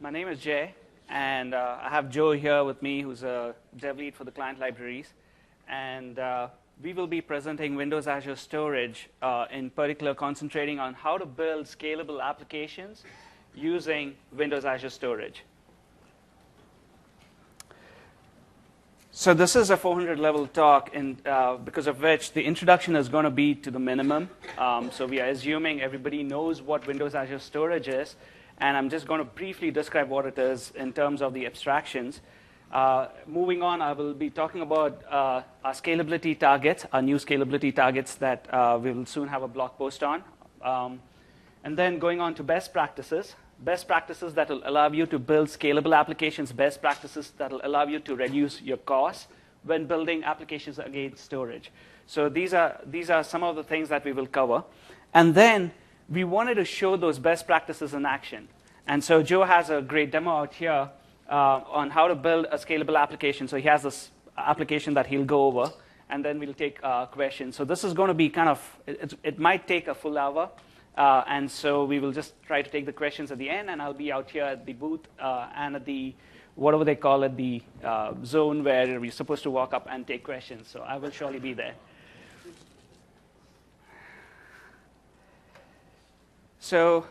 My name is Jay, and I have Joe here with me, who's a dev lead for the client libraries. And we will be presenting Windows Azure Storage, in particular concentrating on how to build scalable applications using Windows Azure Storage. So this is a 400-level talk, because of which the introduction is going to be to the minimum. So we are assuming everybody knows what Windows Azure Storage is, and I'm just going to briefly describe what it is in terms of the abstractions. Moving on, I will be talking about our scalability targets, our new scalability targets that we will soon have a blog post on. And then going on to best practices that will allow you to build scalable applications, best practices that will allow you to reduce your costs when building applications against storage. So these are some of the things that we will cover. And then we wanted to show those best practices in action. And so Joe has a great demo out here on how to build a scalable application. So he has this application that he'll go over, and then we'll take questions. So this is going to be kind of, it might take a full hour. And so we will just try to take the questions at the end, and I'll be out here at the booth and at the, whatever they call it, the zone where we're supposed to walk up and take questions. So I will surely be there. So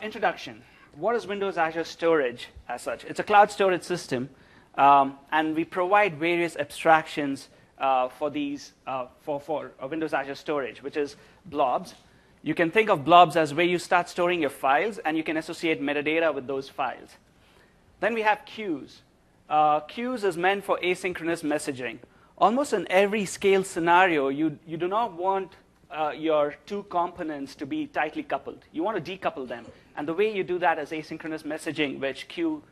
introduction. What is Windows Azure Storage as such? It's a cloud storage system, and we provide various abstractions for these for Windows Azure Storage, which is blobs. You can think of blobs as where you start storing your files, and you can associate metadata with those files. Then we have queues. Queues is meant for asynchronous messaging. Almost in every scale scenario, you do not want your two components to be tightly coupled. You want to decouple them. And the way you do that is asynchronous messaging, which queue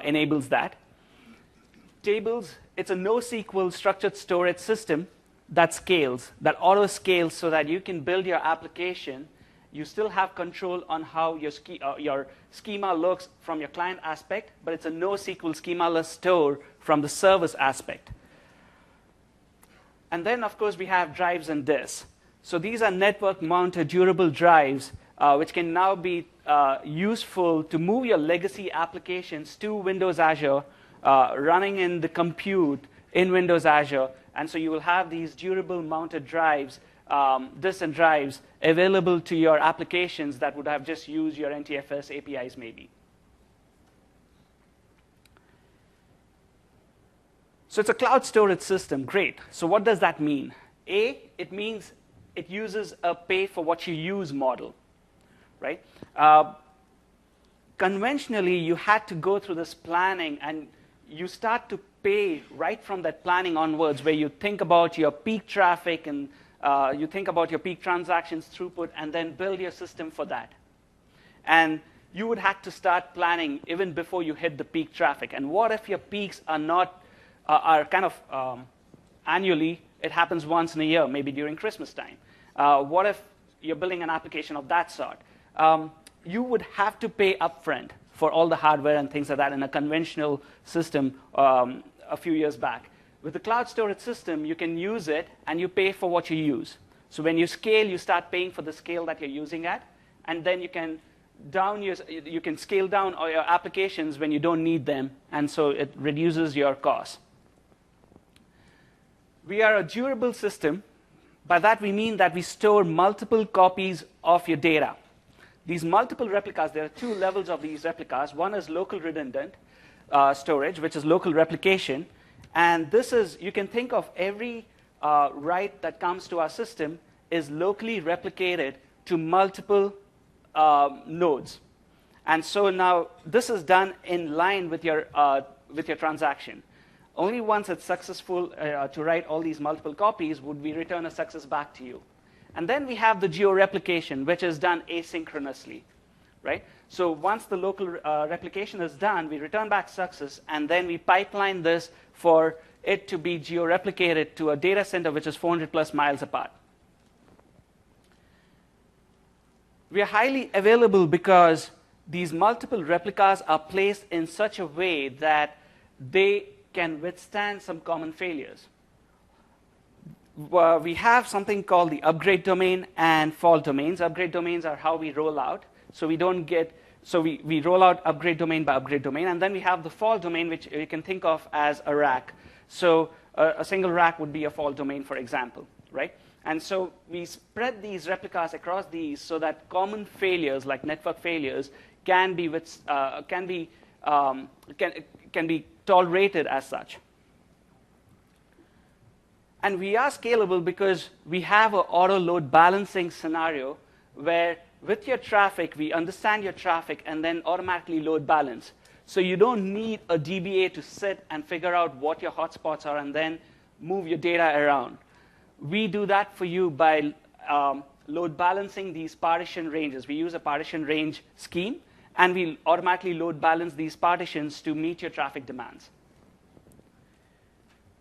enables that. Tables, it's a NoSQL structured storage system that scales, that auto-scales so that you can build your application. You still have control on how your schema looks from your client aspect, but it's a NoSQL schema-less store from the service aspect. And then, of course, we have drives and disks. So these are network-mounted durable drives, which can now be useful to move your legacy applications to Windows Azure, running in the compute in Windows Azure. And so you will have these durable mounted drives, disks and drives, available to your applications that would have just used your NTFS APIs maybe. So it's a cloud storage system. Great. So what does that mean? A, it means it uses a pay-for-what-you-use model, right? Conventionally, you had to go through this planning, and you start to pay right from that planning onwards, where you think about your peak traffic and you think about your peak transactions throughput, and then build your system for that. And you would have to start planning even before you hit the peak traffic. And what if your peaks are not are kind of annually? It happens once in a year, maybe during Christmas time. What if you're building an application of that sort? You would have to pay upfront for all the hardware and things like that in a conventional system a few years back. With the cloud storage system, you can use it, and you pay for what you use. So when you scale, you start paying for the scale that you're using at, and then you can scale down all your applications when you don't need them, and so it reduces your costs. We are a durable system. By that, we mean that we store multiple copies of your data. These multiple replicas, there are two levels of these replicas. One is local redundant storage, which is local replication. And this is, you can think of every write that comes to our system is locally replicated to multiple nodes. And so now this is done in line with your transaction. Only once it's successful to write all these multiple copies would we return a success back to you. And then we have the geo-replication, which is done asynchronously, right? So once the local replication is done, we return back success, and then we pipeline this for it to be geo-replicated to a data center which is 400+ miles apart. We are highly available because these multiple replicas are placed in such a way that they can withstand some common failures. We have something called the upgrade domain and fault domains. Upgrade domains are how we roll out. So we don't get So we roll out upgrade domain by upgrade domain, and then we have the fault domain, which you can think of as a rack. So a single rack would be a fault domain, for example, right? And so we spread these replicas across these so that common failures, like network failures, can be tolerated as such. And we are scalable because we have an auto load balancing scenario where with your traffic, we understand your traffic and then automatically load balance. So you don't need a DBA to sit and figure out what your hotspots are and then move your data around. We do that for you by load balancing these partition ranges. We use a partition range scheme, and we automatically load balance these partitions to meet your traffic demands.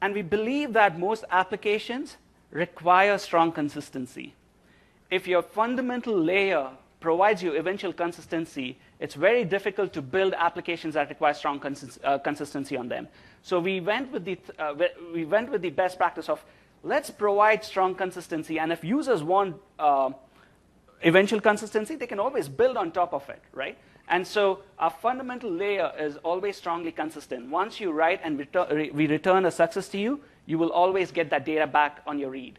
And we believe that most applications require strong consistency. If your fundamental layer provides you eventual consistency, it's very difficult to build applications that require strong consistency on them. So we went with the best practice of let's provide strong consistency, and if users want eventual consistency, they can always build on top of it, right? And so our fundamental layer is always strongly consistent. Once you write and we return a success to you, you will always get that data back on your read.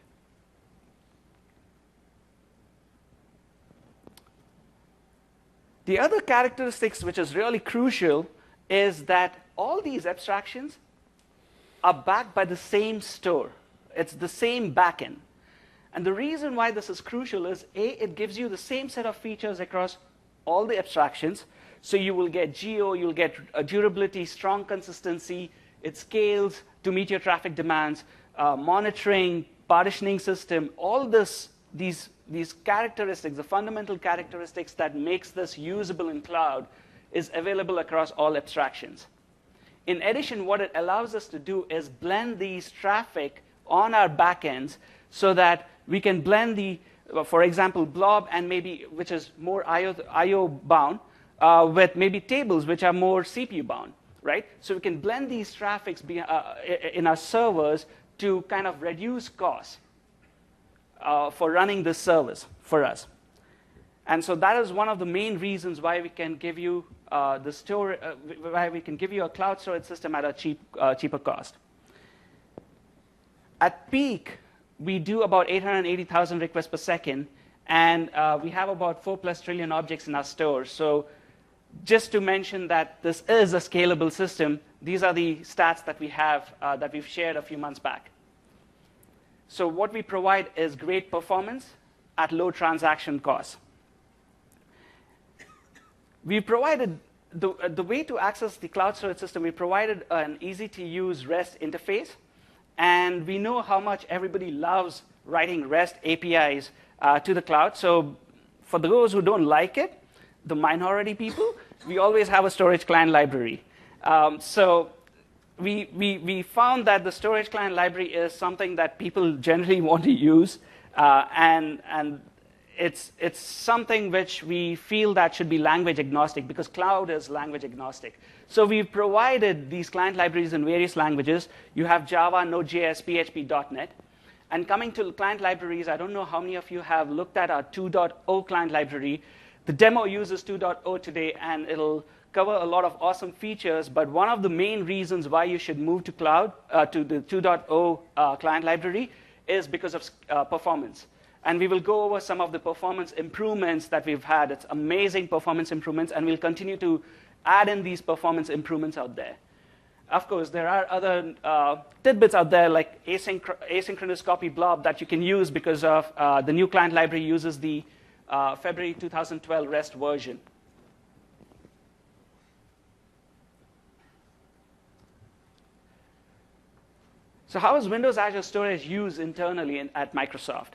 The other characteristics which is really crucial is that all these abstractions are backed by the same store. It's the same backend. And the reason why this is crucial is, A, it gives you the same set of features across all the abstractions. So you will get geo, you'll get durability, strong consistency. It scales to meet your traffic demands, monitoring, partitioning system, all these characteristics, the fundamental characteristics that makes this usable in cloud is available across all abstractions. In addition, what it allows us to do is blend these traffic on our backends so that we can blend the, for example, blob and maybe, which is more IO bound, with maybe tables, which are more CPU bound, right? So we can blend these traffics in our servers to kind of reduce costs for running this service for us. And so that is one of the main reasons why we can give you why we can give you a cloud storage system at a cheaper cost. At peak, we do about 880,000 requests per second, and we have about 4+ trillion objects in our store. So just to mention that this is a scalable system, these are the stats that we have that we've shared a few months back. So what we provide is great performance at low transaction costs. We provided the way to access the cloud storage system. We provided an easy-to-use REST interface. And we know how much everybody loves writing REST APIs to the cloud. So for those who don't like it, the minority people, we always have a storage client library. So we found that the storage client library is something that people generally want to use. And it's something which we feel that should be language agnostic, because cloud is language agnostic. So we've provided these client libraries in various languages. You have Java, Node.js, PHP, .NET. And coming to client libraries, I don't know how many of you have looked at our 2.0 client library. The demo uses 2.0 today, and it'll cover a lot of awesome features. But one of the main reasons why you should move to cloud, to the 2.0 client library, is because of performance. And we will go over some of the performance improvements that we've had. It's amazing performance improvements, and we'll continue to add in these performance improvements out there. Of course, there are other tidbits out there, like asynchronous copy blob that you can use because of the new client library uses the February 2012 REST version. So how is Windows Azure Storage used internally at Microsoft?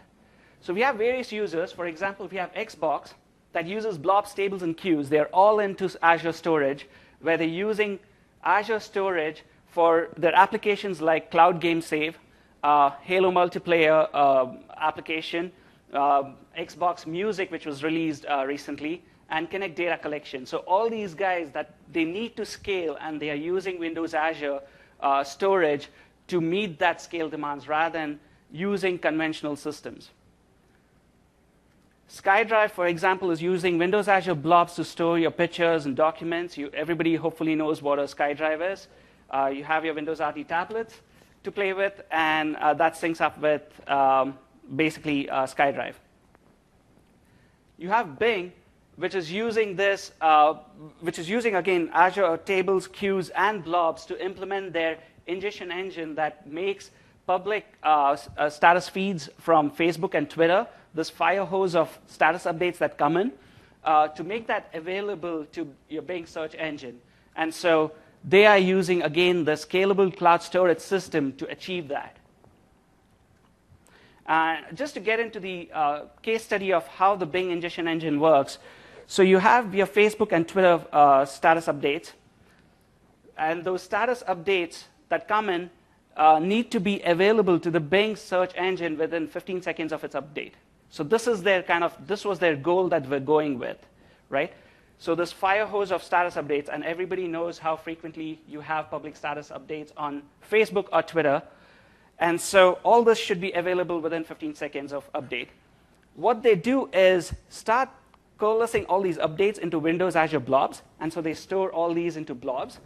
So we have various users. For example, we have Xbox that uses blobs, tables, and queues. They're all into Azure Storage, where they're using Azure Storage for their applications like Cloud Game Save, Halo multiplayer application, Xbox Music, which was released recently, and Connect Data Collection. So all these guys that they need to scale, and they are using Windows Azure Storage to meet that scale demands rather than using conventional systems. SkyDrive, for example, is using Windows Azure Blobs to store your pictures and documents. Everybody hopefully knows what a SkyDrive is. You have your Windows RT tablets to play with, and that syncs up with basically SkyDrive. You have Bing, which is using this, again, Azure tables, queues, and blobs to implement their ingestion engine that makes public status feeds from Facebook and Twitter, this fire hose of status updates that come in, to make that available to your Bing search engine. And so they are using, again, the scalable cloud storage system to achieve that. Just to get into the case study of how the Bing ingestion engine works, so you have your Facebook and Twitter status updates, and those status updates that come in need to be available to the Bing search engine within 15 seconds of its update. So this was their goal that we're going with, right? So this fire hose of status updates, and everybody knows how frequently you have public status updates on Facebook or Twitter. And so all this should be available within 15 seconds of update. What they do is start coalescing all these updates into Windows Azure blobs, and so they store all these into blobs.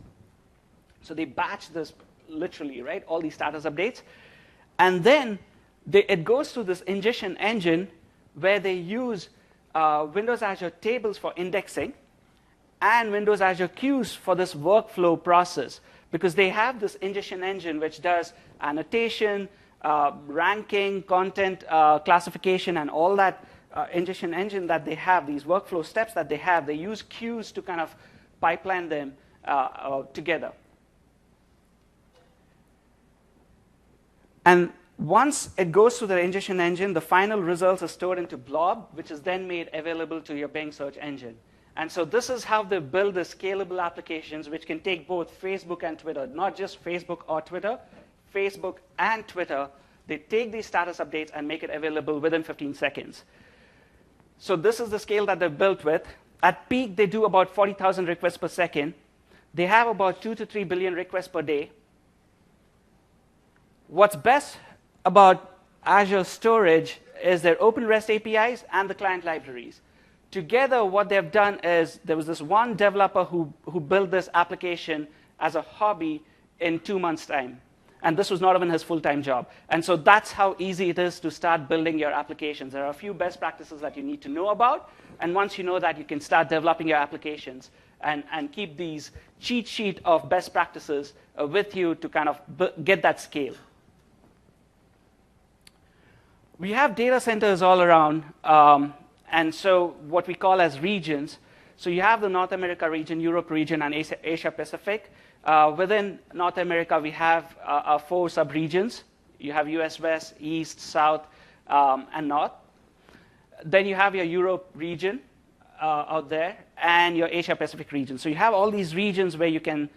So they batch this literally, right, all these status updates. And then it goes through this ingestion engine where they use Windows Azure tables for indexing and Windows Azure queues for this workflow process, because they have this ingestion engine which does annotation, ranking, content classification, and all that ingestion engine that they have, these workflow steps that they have. They use queues to kind of pipeline them together. And once it goes through the ingestion engine, the final results are stored into blob, which is then made available to your Bing search engine. And so this is how they build the scalable applications, which can take both Facebook and Twitter, not just Facebook or Twitter, Facebook and Twitter. They take these status updates and make it available within 15 seconds. So this is the scale that they're built with. At peak, they do about 40,000 requests per second. They have about 2 to 3 billion requests per day. What's best about Azure Storage is their open REST APIs and the client libraries. Together, what they've done is there was this one developer who built this application as a hobby in 2 months' time. And this was not even his full-time job. And so that's how easy it is to start building your applications. There are a few best practices that you need to know about. And once you know that, you can start developing your applications and keep these cheat sheet of best practices with you to kind of get that scale. We have data centers all around, and so what we call as regions. So you have the North America region, Europe region, and Asia Pacific. Within North America, we have 4 sub-regions. You have US West, East, South, and North. Then you have your Europe region out there, and your Asia Pacific region. So you have all these regions where you can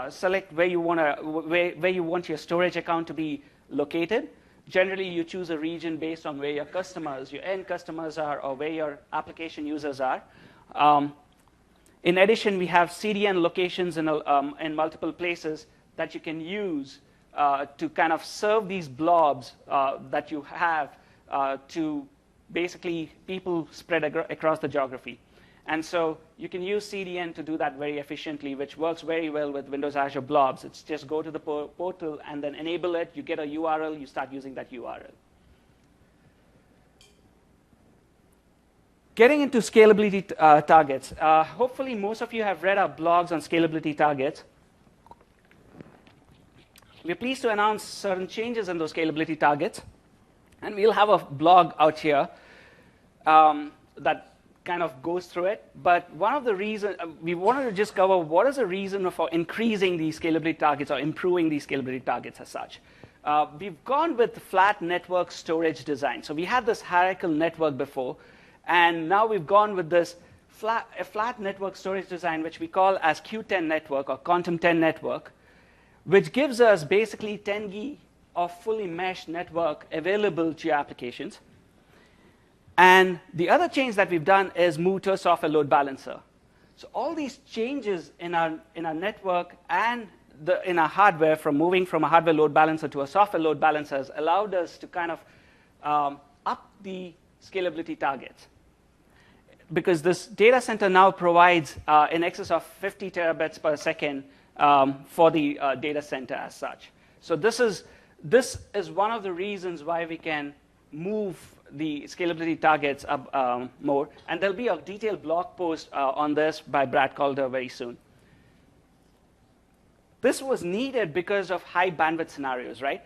select where you want your storage account to be located. Generally, you choose a region based on where your customers, your end customers are, or where your application users are. In addition, we have CDN locations in multiple places that you can use to kind of serve these blobs that you have to basically people spread across the geography. And so you can use CDN to do that very efficiently, which works very well with Windows Azure blobs. It's just go to the portal and then enable it. You get a URL. You start using that URL. Getting into scalability targets. Hopefully, most of you have read our blogs on scalability targets. We're pleased to announce certain changes in those scalability targets. And we'll have a blog out here that kind of goes through it. But one of the reasons, we wanted to just cover what is the reason for increasing these scalability targets or improving these scalability targets as such. We've gone with flat network storage design. So we had this hierarchical network before. And now we've gone with this flat network storage design, which we call as Q10 network or Quantum 10 network, which gives us basically 10 gig of fully meshed network available to your applications. And the other change that we've done is move to a software load balancer. So all these changes in our network and in our hardware, from moving from a hardware load balancer to a software load balancer, has allowed us to kind of up the scalability targets. because this data center now provides in excess of 50 terabits per second for the data center as such. So this is one of the reasons why we can move the scalability targets up more. And there'll be a detailed blog post on this by Brad Calder very soon. This was needed because of high bandwidth scenarios, right?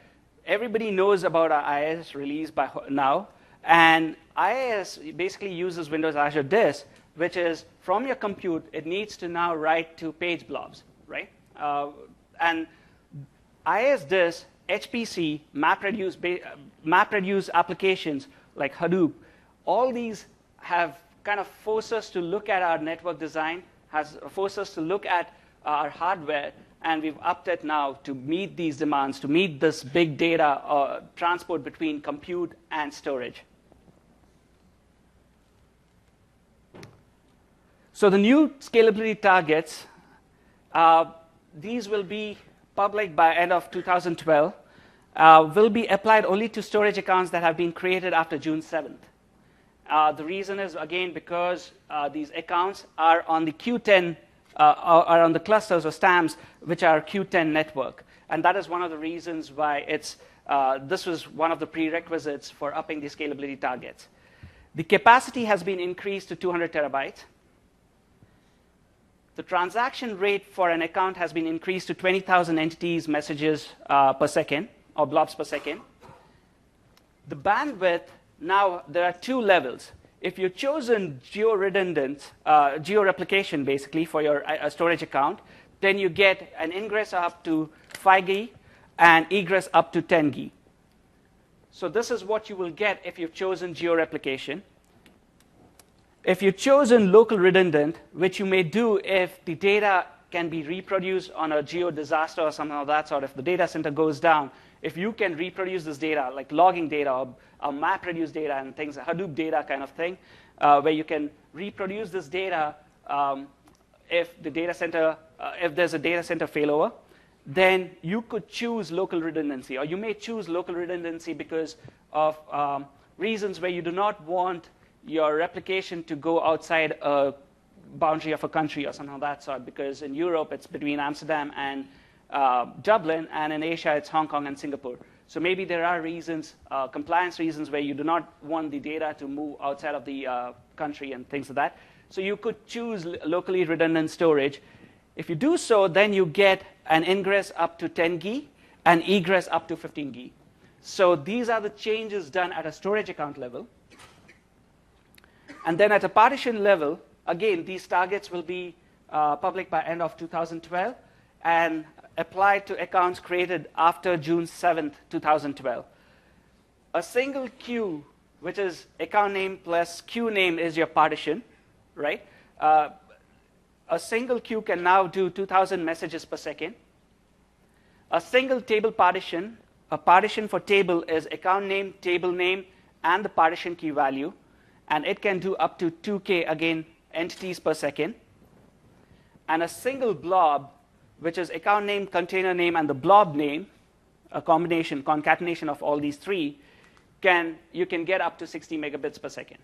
Everybody knows about our IIS release by now. And IIS basically uses Windows Azure Disk, which is from your compute, it needs to now write to page blobs, right? And IIS Disk, HPC, MapReduce applications like Hadoop, all these have kind of forced us to look at our network design, has forced us to look at our hardware, and we've upped it now to meet these demands, to meet this big data transport between compute and storage. So the new scalability targets, these will be public by end of 2012, will be applied only to storage accounts that have been created after June 7th. The reason is, again, because these accounts are on the Q10, are on the clusters or STAMs, which are Q10 network. And that is one of the reasons why this was one of the prerequisites for upping the scalability targets. The capacity has been increased to 200 terabytes. The transaction rate for an account has been increased to 20,000 entities messages per second, or blobs per second. The bandwidth, now there are two levels. If you've chosen geo-redundant, geo-replication basically for your storage account, then you get an ingress up to 5 GB and egress up to 10 GB. So this is what you will get if you've chosen geo-replication. If you've chosen local redundant, which you may do if the data can be reproduced on a geo disaster or something of that sort, if the data center goes down, if you can reproduce this data, like logging data or MapReduce data and things, Hadoop data kind of thing, where you can reproduce this data if the data center, if there's a data center failover, then you could choose local redundancy, or you may choose local redundancy because of reasons where you do not want your replication to go outside a boundary of a country or something of that sort, because in Europe it's between Amsterdam and Dublin, and in Asia it's Hong Kong and Singapore. So maybe there are reasons, compliance reasons, where you do not want the data to move outside of the country and things like that. So you could choose locally redundant storage. If you do so, then you get an ingress up to 10 GB and egress up to 15 GB. So these are the changes done at a storage account level. And then at a partition level, again, these targets will be public by end of 2012 and applied to accounts created after June 7th, 2012. A single queue, which is account name plus queue name, is your partition, right? A single queue can now do 2,000 messages per second. A single table partition, a partition for table is account name, table name, and the partition key value. And it can do up to 2K, again, entities per second. And a single blob, which is account name, container name, and the blob name, a combination, concatenation of all these three, you can get up to 60 megabits per second.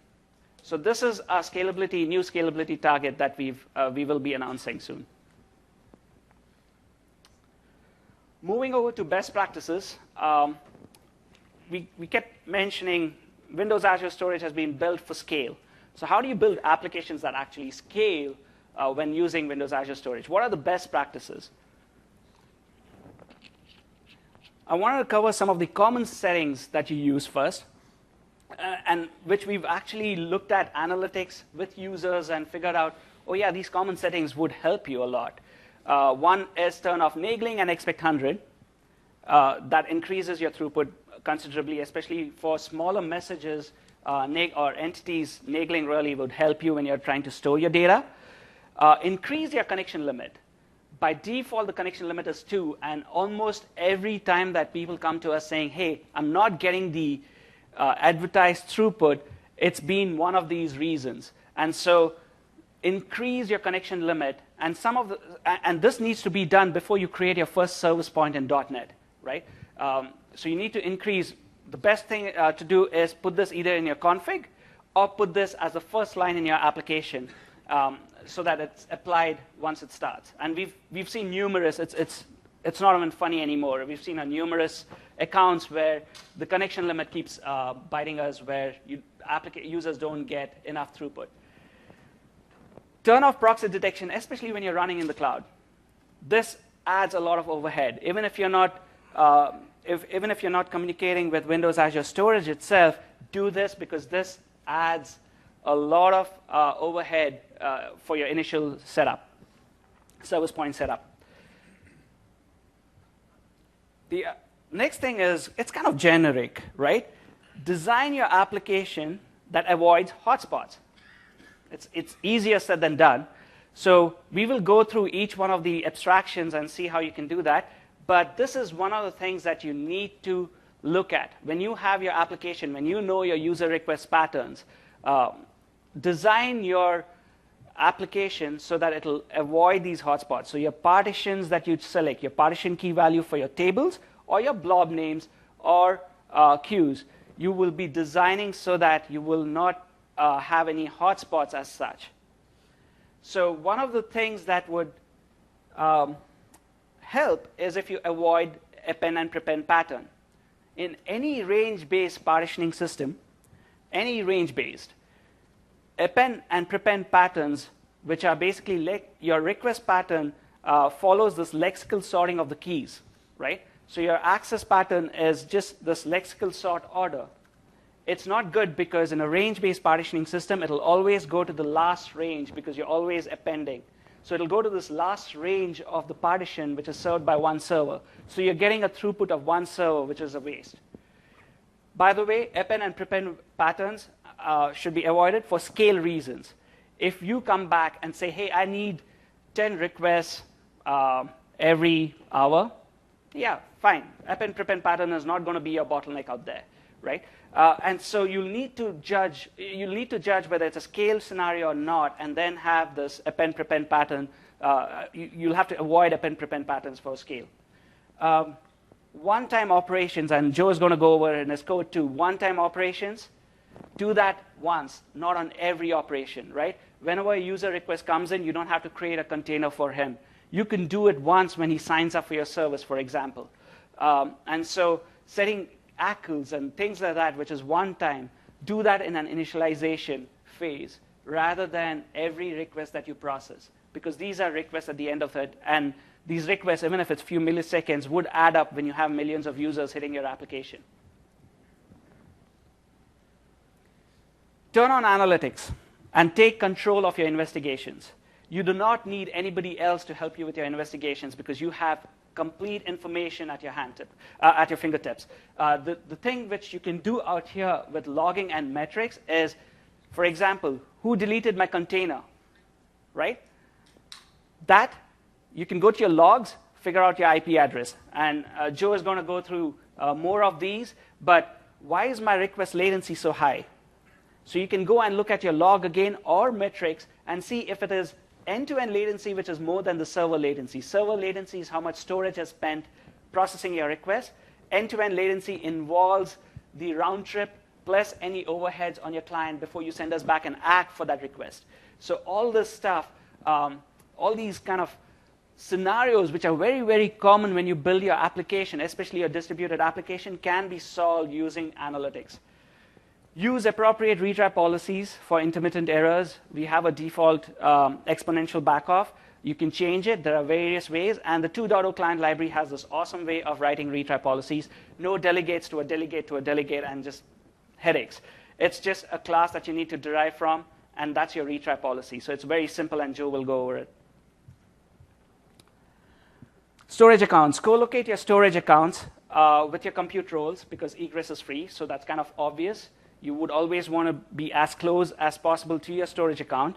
So this is a scalability, new scalability target that we will be announcing soon. Moving over to best practices, we kept mentioning Windows Azure Storage has been built for scale. So how do you build applications that actually scale when using Windows Azure Storage? What are the best practices? I wanted to cover some of the common settings that you use first, and which we've actually looked at analytics with users and figured out, oh yeah, these common settings would help you a lot. One is turn off nagling and expect 100. That increases your throughput considerably, especially for smaller messages or entities. Nagling really would help you when you're trying to store your data. Increase your connection limit. By default, the connection limit is 2, and almost every time that people come to us saying, hey, I'm not getting the advertised throughput, it's been one of these reasons. And so increase your connection limit, and this needs to be done before you create your first service point in .NET, right? So you need to increase. The best thing to do is put this either in your config or put this as the first line in your application so that it's applied once it starts. And we've seen numerous, it's not even funny anymore. We've seen numerous accounts where the connection limit keeps biting us, where users don't get enough throughput. Turn off proxy detection, especially when you're running in the cloud. This adds a lot of overhead. Even if you're not communicating with Windows Azure Storage itself, do this because this adds a lot of overhead for your initial setup, service point setup. The next thing is, it's kind of generic, right? Design your application that avoids hotspots. It's easier said than done. So we will go through each one of the abstractions and see how you can do that. But this is one of the things that you need to look at. When you have your application, when you know your user request patterns, design your application so that it'll avoid these hotspots. So your partitions that you select, your partition key value for your tables, or your blob names, or queues, you will be designing so that you will not have any hotspots as such. So one of the things that would help is if you avoid append and prepend pattern. In any range-based partitioning system, any range-based, append and prepend patterns, which are basically your request pattern follows this lexical sorting of the keys, right? So your access pattern is just this lexical sort order. It's not good because in a range-based partitioning system, it'll always go to the last range because you're always appending. So it'll go to this last range of the partition, which is served by one server. So you're getting a throughput of one server, which is a waste. By the way, append and prepend patterns should be avoided for scale reasons. If you come back and say, hey, I need 10 requests every hour, yeah, fine. Append prepend pattern is not going to be your bottleneck out there, right? And so you'll need to judge whether it's a scale scenario or not, and then have this append prepend pattern. You'll have to avoid append prepend patterns for scale. One-time operations, and Joe is going to go over in his code too. One-time operations, do that once, not on every operation, right? Whenever a user request comes in, you don't have to create a container for him. You can do it once when he signs up for your service, for example. And so setting ACLs and things like that, which is one time, do that in an initialization phase rather than every request that you process. Because these are requests at the end of it, and these requests, even if it's a few milliseconds, would add up when you have millions of users hitting your application. Turn on analytics and take control of your investigations. You do not need anybody else to help you with your investigations because you have complete information at your fingertips. The thing which you can do out here with logging and metrics is, for example, who deleted my container, right? That, you can go to your logs, figure out your IP address. And Joe is going to go through more of these, but why is my request latency so high? So you can go and look at your log again or metrics and see if it is end-to-end latency, which is more than the server latency. Server latency is how much storage has spent processing your request. End-to-end latency involves the round trip plus any overheads on your client before you send us back an ACK for that request. So all this stuff, all these kind of scenarios, which are very, very common when you build your application, especially your distributed application, can be solved using analytics. Use appropriate retry policies for intermittent errors. We have a default exponential backoff. You can change it. There are various ways. And the 2.0 client library has this awesome way of writing retry policies. No delegates to a delegate to a delegate and just headaches. It's just a class that you need to derive from, and that's your retry policy. So it's very simple, and Joe will go over it. Storage accounts. Co-locate your storage accounts with your compute roles because egress is free, so that's kind of obvious. You would always want to be as close as possible to your storage account.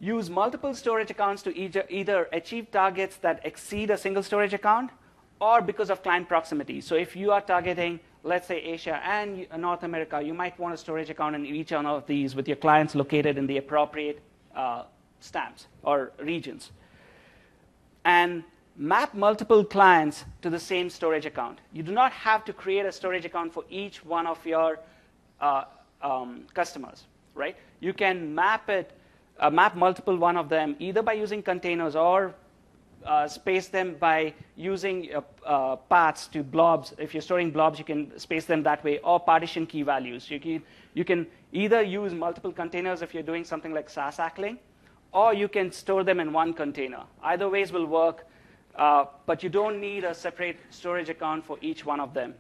Use multiple storage accounts to either achieve targets that exceed a single storage account or because of client proximity. So if you are targeting, let's say, Asia and North America, you might want a storage account in each one of these with your clients located in the appropriate stamps or regions. And map multiple clients to the same storage account. You do not have to create a storage account for each one of your customers, right? You can map multiple one of them either by using containers or space them by using paths to blobs. If you're storing blobs, you can space them that way, or partition key values. You can either use multiple containers if you're doing something like SaaS ACLing, or you can store them in one container. Either ways will work, but you don't need a separate storage account for each one of them.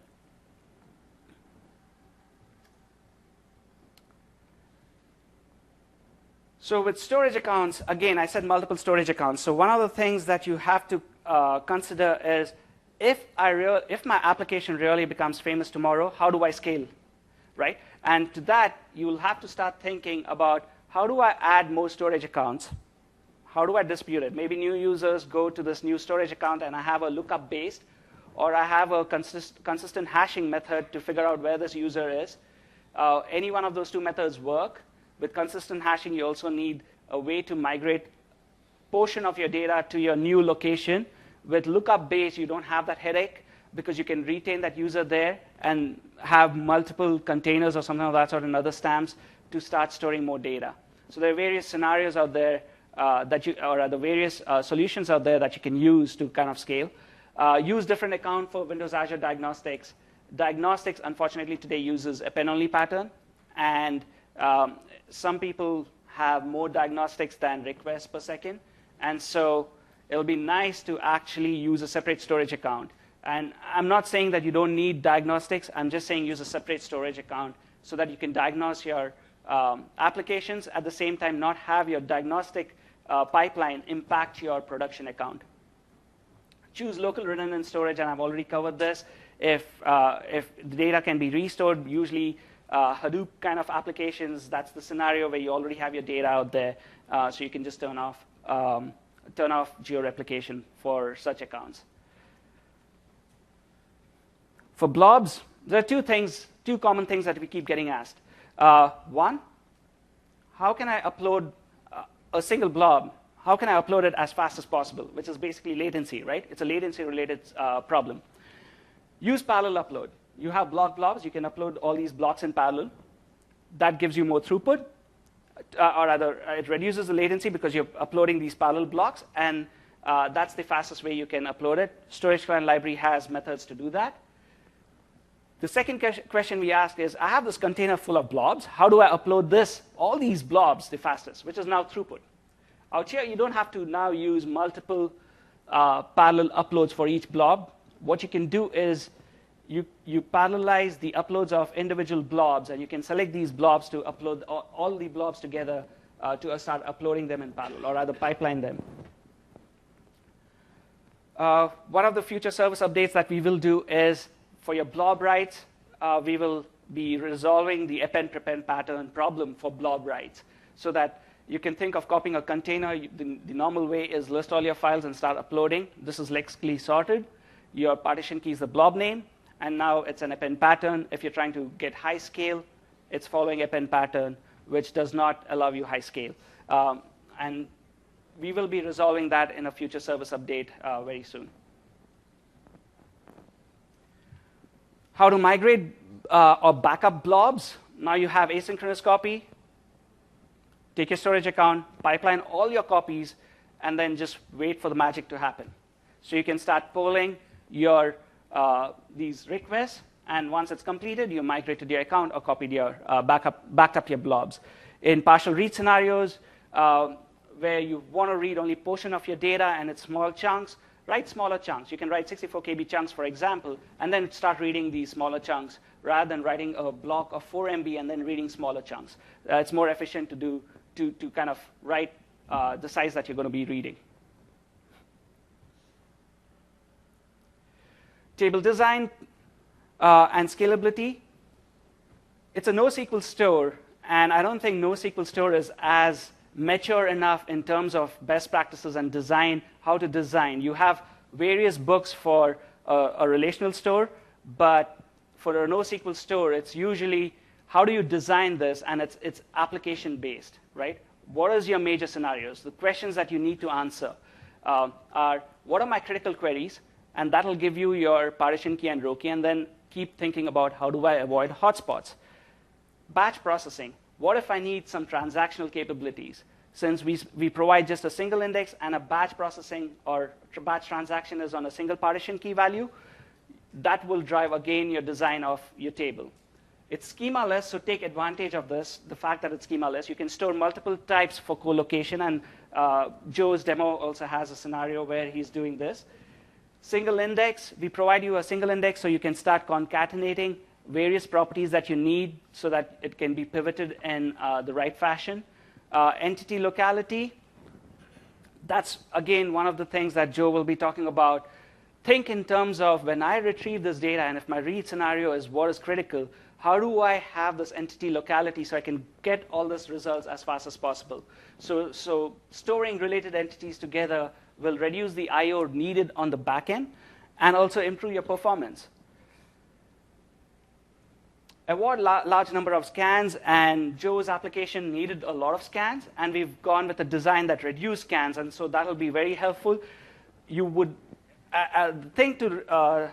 So with storage accounts, again, I said multiple storage accounts. So one of the things that you have to consider is, if my application really becomes famous tomorrow, how do I scale, right? And to that, you will have to start thinking about, how do I add more storage accounts? How do I distribute it? Maybe new users go to this new storage account, and I have a lookup based, or I have a consistent hashing method to figure out where this user is. Any one of those two methods work. With consistent hashing, you also need a way to migrate portion of your data to your new location. With lookup based, you don't have that headache, because you can retain that user there and have multiple containers or something of that sort and other stamps to start storing more data. So there are various scenarios out there or the various solutions out there that you can use to kind of scale. Use different account for Windows Azure Diagnostics. Diagnostics, unfortunately, today uses a pen-only pattern, and some people have more diagnostics than requests per second, and so it'll be nice to actually use a separate storage account. And I'm not saying that you don't need diagnostics. I'm just saying use a separate storage account so that you can diagnose your applications, at the same time not have your diagnostic pipeline impact your production account. Choose local redundant storage, and I've already covered this. If the data can be restored, usually Hadoop kind of applications, that's the scenario where you already have your data out there, so you can just turn off geo-replication for such accounts. For blobs, there are two common things that we keep getting asked. One, how can I upload a single blob? How can I upload it as fast as possible, which is basically latency, right? It's a latency-related problem. Use parallel upload. You have block blobs. You can upload all these blocks in parallel. That gives you more throughput, or rather, it reduces the latency because you're uploading these parallel blocks, and that's the fastest way you can upload it. Storage Client Library has methods to do that. The second question we ask is, I have this container full of blobs. How do I upload all these blobs the fastest, which is now throughput? Out here, you don't have to now use multiple parallel uploads for each blob. What you can do is you parallelize the uploads of individual blobs, and you can select these blobs to upload all the blobs together to start uploading them in parallel, or rather pipeline them. One of the future service updates that we will do is, for your blob writes, we will be resolving the append-prepend pattern problem for blob writes, so that you can think of copying a container. The normal way is list all your files and start uploading. This is lexically sorted. Your partition key is the blob name, and now it's an append pattern. If you're trying to get high scale, it's following append pattern, which does not allow you high scale. And we will be resolving that in a future service update very soon. How to migrate or backup blobs. Now you have asynchronous copy. Take your storage account, pipeline all your copies, and then just wait for the magic to happen. So you can start polling your these requests, and once it's completed, you migrated your account or copied your backed up your blobs. In partial read scenarios, where you want to read only portion of your data and it's small chunks, write smaller chunks. You can write 64 KB chunks, for example, and then start reading these smaller chunks rather than writing a block of 4 MB and then reading smaller chunks. It's more efficient to do to kind of write the size that you're going to be reading. Table design and scalability. It's a NoSQL store, and I don't think NoSQL store is as mature enough in terms of best practices and design, how to design. You have various books for a relational store, but for a NoSQL store, it's usually how do you design this, and it's application-based, right? What is your major scenarios? The questions that you need to answer are, what are my critical queries? And that'll give you your partition key and row key, and then keep thinking about how do I avoid hotspots. Batch processing. What if I need some transactional capabilities? Since we provide just a single index and a batch processing or batch transaction is on a single partition key value, that will drive, again, your design of your table. It's schema-less, so take advantage of this, the fact that it's schema-less. You can store multiple types for co-location, and Joe's demo also has a scenario where he's doing this. Single index, we provide you a single index so you can start concatenating various properties that you need so that it can be pivoted in the right fashion. Entity locality, that's, again, one of the things that Joe will be talking about. Think in terms of when I retrieve this data, and if my read scenario is what is critical, how do I have this entity locality so I can get all these results as fast as possible? So storing related entities together will reduce the I/O needed on the back end and also improve your performance. Avoid large number of scans, and Joe's application needed a lot of scans, and we've gone with a design that reduced scans, and so that'll be very helpful. You would the thing to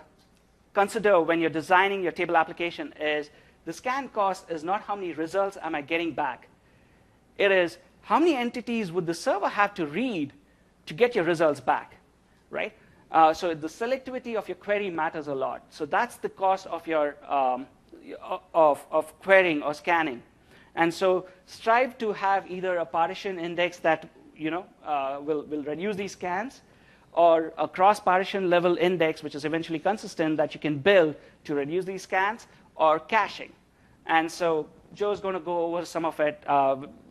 consider when you're designing your table application is the scan cost is not how many results am I getting back. It is how many entities would the server have to read to get your results back, right? So the selectivity of your query matters a lot. So that's the cost of your of querying or scanning. And so strive to have either a partition index that will reduce these scans, or a cross-partition level index, which is eventually consistent, that you can build to reduce these scans, or caching. And so Joe's going to go over some of it,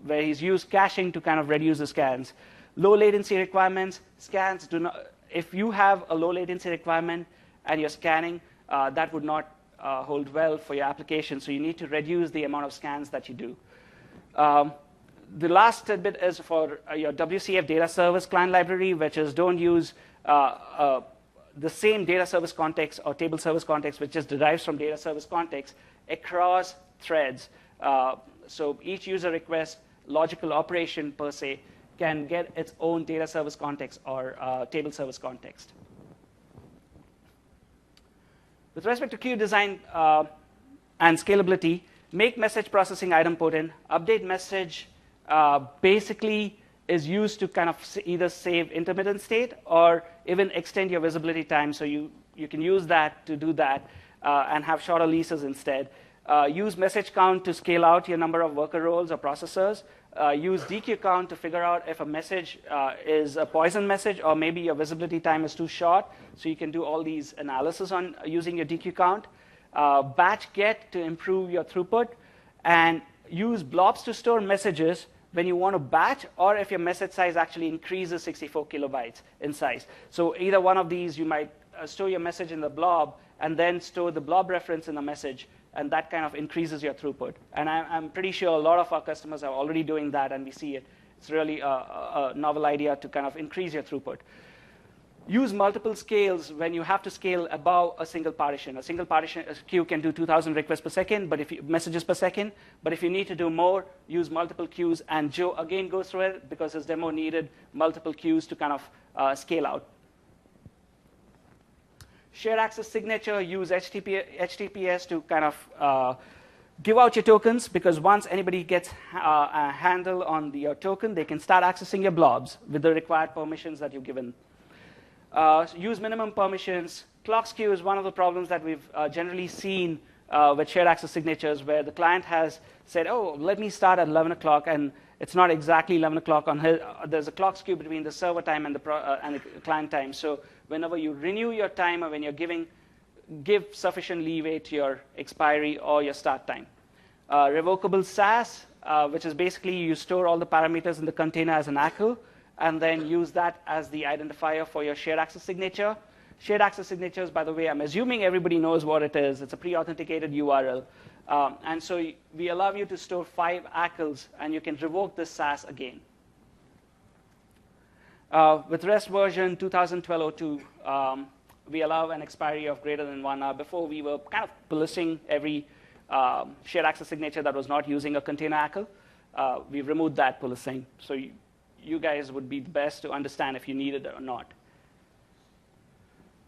where he's used caching to kind of reduce the scans. Low latency requirements, scans do not, if you have a low latency requirement and you're scanning, that would not hold well for your application, so you need to reduce the amount of scans that you do. The last tidbit is for your WCF data service client library, which is don't use the same data service context or table service context, which just derives from data service context, across threads. So each user request logical operation per se can get its own data service context or table service context. With respect to queue design and scalability, make message processing idempotent. Update message basically is used to kind of either save intermittent state or even extend your visibility time. So you can use that to do that and have shorter leases instead. Use message count to scale out your number of worker roles or processors. Use DQ count to figure out if a message is a poison message or maybe your visibility time is too short. So you can do all these analysis on using your DQ count. Batch get to improve your throughput. And use blobs to store messages when you want to batch, or if your message size actually increases 64 kilobytes in size. So either one of these, you might store your message in the blob and then store the blob reference in the message, and that kind of increases your throughput. And I'm pretty sure a lot of our customers are already doing that, and we see it. It's really a novel idea to kind of increase your throughput. Use multiple scales when you have to scale above a single partition. A single partition queue can do 2,000 requests per second, but messages per second. But if you need to do more, use multiple queues. And Joe again goes through it because his demo needed multiple queues to kind of scale out. Shared access signature, use HTTPS to kind of give out your tokens, because once anybody gets a handle on your token, they can start accessing your blobs with the required permissions that you've given. Use minimum permissions. Clock skew is one of the problems that we've generally seen with shared access signatures, where the client has said, oh, let me start at 11 o'clock, and it's not exactly 11 o'clock on his. There's a clock skew between the server time and the client time. So whenever you renew your time or when you're give sufficient leeway to your expiry or your start time. Revocable SAS, which is basically you store all the parameters in the container as an ACL, and then use that as the identifier for your shared access signature. Shared access signatures, by the way, I'm assuming everybody knows what it is. It's a pre-authenticated URL. And so we allow you to store 5 ACLs, and you can revoke this SAS again. With REST version 2012.02, we allow an expiry of greater than 1 hour. Before, we were kind of policing every shared access signature that was not using a container ACL. We've removed that policing. So you guys would be the best to understand if you need it or not.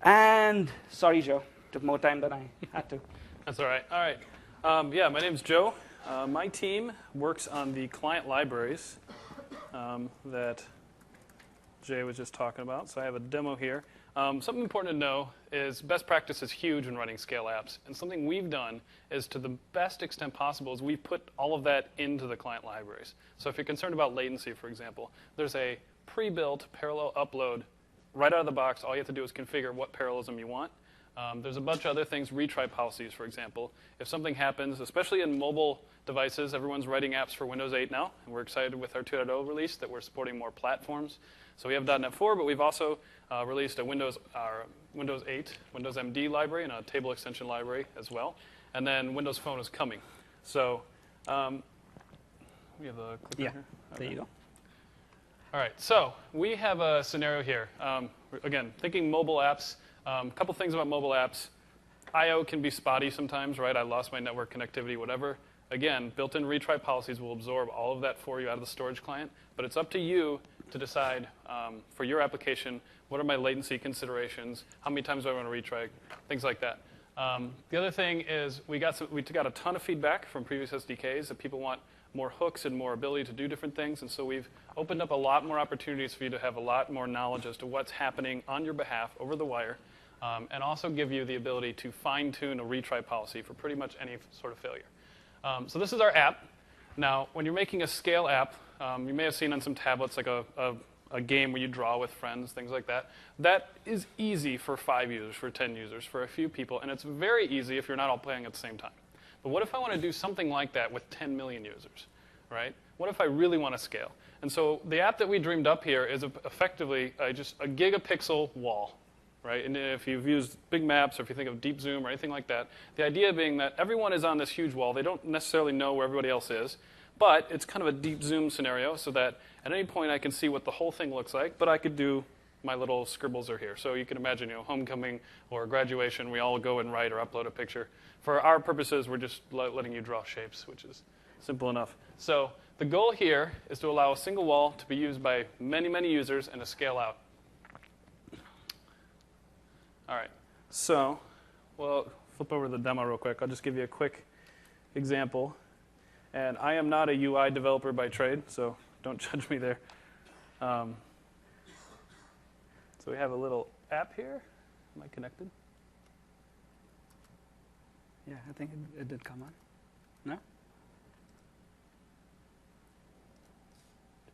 And sorry, Joe, took more time than I had to. That's all right. All right. Yeah, my name's Joe. My team works on the client libraries that Jay was just talking about. So I have a demo here. Something important to know is best practice is huge when running scale apps. And something we've done is, to the best extent possible, is we've put all of that into the client libraries. So if you're concerned about latency, for example, there's a pre-built parallel upload right out of the box. All you have to do is configure what parallelism you want. There's a bunch of other things, retry policies, for example. If something happens, especially in mobile devices, everyone's writing apps for Windows 8 now, and we're excited with our 2.0 release that we're supporting more platforms. So we have .NET 4, but we've also released a Windows 8, Windows MD library, and a table extension library as well. And then Windows Phone is coming. So we have a clicker here. Okay. There you go. All right, so we have a scenario here. Again, thinking mobile apps. A couple things about mobile apps. I/O can be spotty sometimes, right? I lost my network connectivity, whatever. Again, built-in retry policies will absorb all of that for you out of the storage client. But it's up to you to decide for your application, what are my latency considerations? How many times do I want to retry? Things like that. The other thing is we got a ton of feedback from previous SDKs that people want more hooks and more ability to do different things. And so we've opened up a lot more opportunities for you to have a lot more knowledge as to what's happening on your behalf over the wire, and also give you the ability to fine-tune a retry policy for pretty much any sort of failure. So this is our app. Now, when you're making a scale app, you may have seen on some tablets like a game where you draw with friends, things like that. That is easy for 5 users, for 10 users, for a few people, and it's very easy if you're not all playing at the same time. But what if I want to do something like that with 10 million users, right? What if I really want to scale? And so the app that we dreamed up here is effectively just a gigapixel wall, right? And if you've used big maps or if you think of deep zoom or anything like that, the idea being that everyone is on this huge wall. They don't necessarily know where everybody else is, but it's kind of a deep zoom scenario so that at any point I can see what the whole thing looks like, but I could do my little scribbles are here. So you can imagine, homecoming or graduation, we all go and write or upload a picture. For our purposes, we're just letting you draw shapes, which is simple enough. So the goal here is to allow a single wall to be used by many, many users and to scale out. All right. So we'll flip over the demo real quick. I'll just give you a quick example. And I am not a UI developer by trade, so don't judge me there. So we have a little app here. Am I connected? Yeah, I think it did come on. No?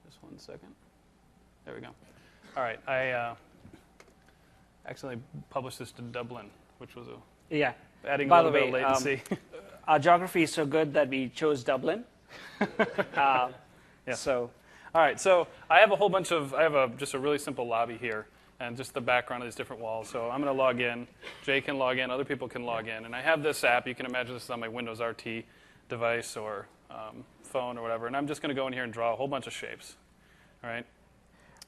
Just 1 second. There we go. All right. I accidentally published this to Dublin, which was adding a little bit of latency. Our geography is so good that we chose Dublin. Yeah. So, all right. So I have a whole bunch of. I have just a really simple lobby here, and just the background of these different walls. So I'm going to log in. Jay can log in. Other people can log in. And I have this app. You can imagine this is on my Windows RT device or phone or whatever. And I'm just going to go in here and draw a whole bunch of shapes. All right.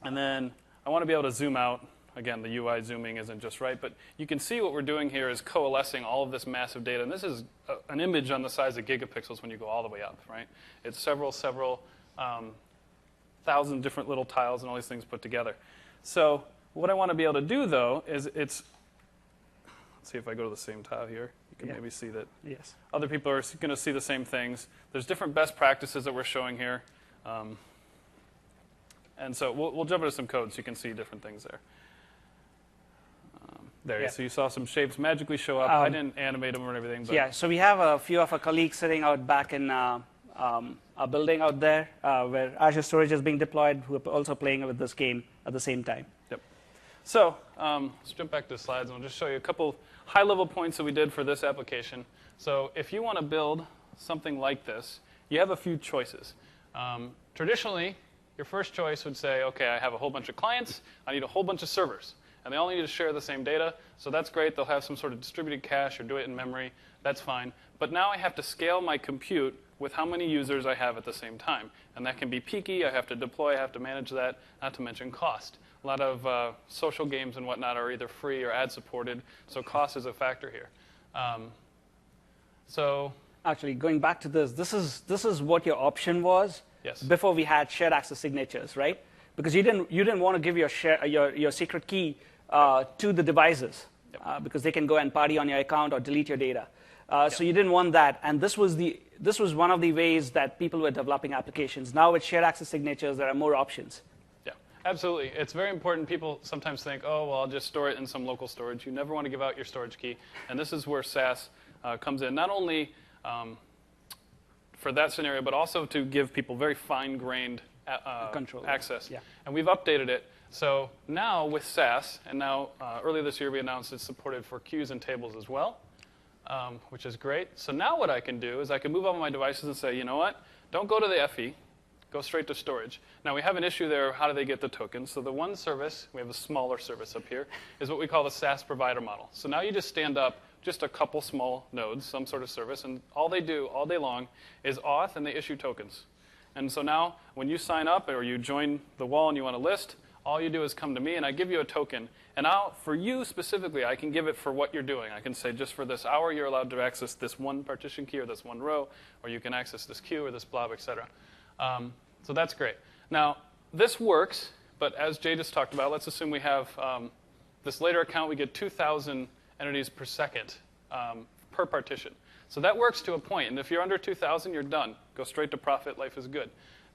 And then I want to be able to zoom out. Again, the UI zooming isn't just right. But you can see what we're doing here is coalescing all of this massive data. And this is an image on the size of gigapixels when you go all the way up. Right. It's several thousand different little tiles and all these things put together. So what I want to be able to do, though, is let's see if I go to the same tile here. You can maybe see that other people are going to see the same things. There's different best practices that we're showing here. And so we'll jump into some code so you can see different things there. So you saw some shapes magically show up. I didn't animate them or everything. But so we have a few of our colleagues sitting out back in a building out there where Azure Storage is being deployed, who are also playing with this game at the same time. Yep. So let's jump back to the slides, and I'll just show you a couple high-level points that we did for this application. So if you want to build something like this, you have a few choices. Traditionally, your first choice would say, OK, I have a whole bunch of clients. I need a whole bunch of servers. And they all need to share the same data. So that's great. They'll have some sort of distributed cache or do it in memory. That's fine. But now I have to scale my compute with how many users I have at the same time. And that can be peaky. I have to deploy. I have to manage that, not to mention cost. A lot of social games and whatnot are either free or ad-supported. So cost is a factor here. Actually, going back to this is what your option was before we had shared access signatures, right? Because you didn't want to give your secret key to the devices because they can go and party on your account or delete your data. So you didn't want that, and this was the this was one of the ways that people were developing applications. Now with shared access signatures, there are more options. Yeah, absolutely. It's very important. People sometimes think, oh, well, I'll just store it in some local storage. You never want to give out your storage key. And this is where SAS comes in, not only for that scenario, but also to give people very fine-grained access. Yeah. And we've updated it. So now with SAS, and now earlier this year we announced it's supported for queues and tables as well, which is great. So now what I can do is I can move on my devices and say, you know what, don't go to the FE, go straight to storage. Now we have an issue there, how do they get the tokens? So the one service, we have a smaller service up here, is what we call the SAS provider model. So now you just stand up just a couple small nodes, some sort of service, and all they do all day long is auth and they issue tokens. And so now when you sign up or you join the wall and you want a list, all you do is come to me and I give you a token. And for you specifically, I can give it for what you're doing. I can say just for this hour, you're allowed to access this one partition key or this one row, or you can access this queue or this blob, et cetera. So that's great. Now, this works, but as Jay just talked about, let's assume we have this later account, we get 2,000 entities per second per partition. So that works to a point. And if you're under 2,000, you're done. Go straight to profit. Life is good.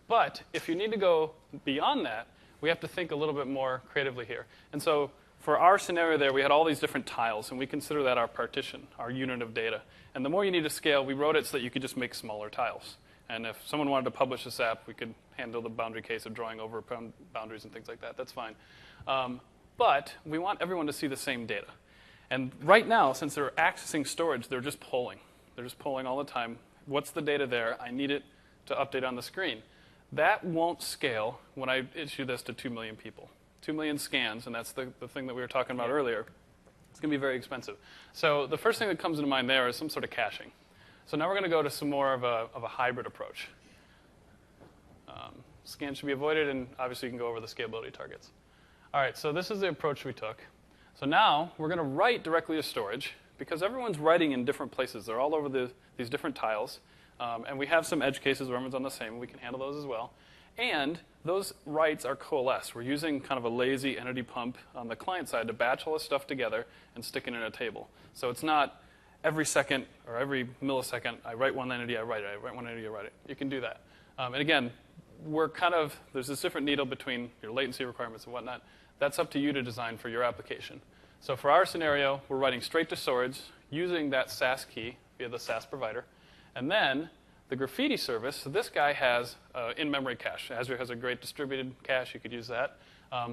But if you need to go beyond that, we have to think a little bit more creatively here. And so for our scenario there, we had all these different tiles, and we consider that our partition, our unit of data. And the more you need to scale, we wrote it so that you could just make smaller tiles. And if someone wanted to publish this app, we could handle the boundary case of drawing over boundaries and things like that. That's fine. But we want everyone to see the same data. And right now, since they're accessing storage, they're just polling. They're just polling all the time. What's the data there? I need it to update on the screen. That won't scale when I issue this to 2 million people. 2 million scans, and that's the thing that we were talking about earlier. It's going to be very expensive. So the first thing that comes into mind there is some sort of caching. So now we're going to go to some more of a hybrid approach. Scans should be avoided, and obviously you can go over the scalability targets. All right, so this is the approach we took. So now we're going to write directly to storage, because everyone's writing in different places. They're all over these different tiles. And we have some edge cases where everyone's on the same. We can handle those as well. And those writes are coalesced. We're using kind of a lazy entity pump on the client side to batch all this stuff together and stick it in a table. So it's not every second or every millisecond, I write one entity, I write it. I write one entity, I write it. You can do that. And again, there's this different needle between your latency requirements and whatnot. That's up to you to design for your application. So for our scenario, we're writing straight to storage using that SAS key via the SAS provider. And then the Graffiti service, so this guy has in-memory cache. Azure has a great distributed cache. You could use that.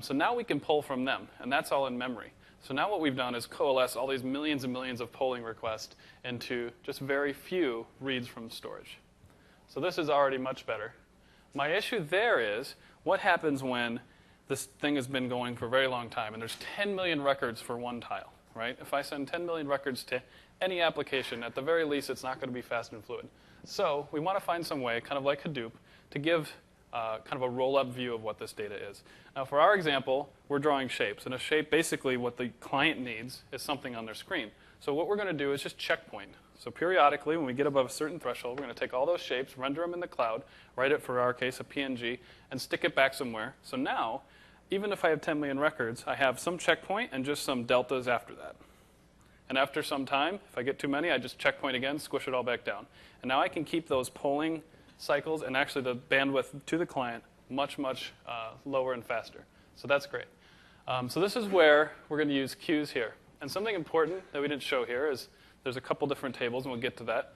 So now we can pull from them, and that's all in memory. So now what we've done is coalesce all these millions and millions of polling requests into just very few reads from storage. So this is already much better. My issue there is what happens when this thing has been going for a very long time, and there's 10 million records for one tile, right? If I send 10 million records to any application, at the very least, it's not going to be fast and fluid. So we want to find some way, kind of like Hadoop, to give kind of a roll-up view of what this data is. Now, for our example, we're drawing shapes. And a shape, basically, what the client needs is something on their screen. So what we're going to do is just checkpoint. So periodically, when we get above a certain threshold, we're going to take all those shapes, render them in the cloud, write it, for our case, a PNG, and stick it back somewhere. So now, even if I have 10 million records, I have some checkpoint and just some deltas after that. And after some time, if I get too many, I just checkpoint again, squish it all back down. And now I can keep those polling cycles and actually the bandwidth to the client much, much lower and faster. So that's great. So this is where we're going to use queues here. And something important that we didn't show here is there's a couple different tables, and we'll get to that.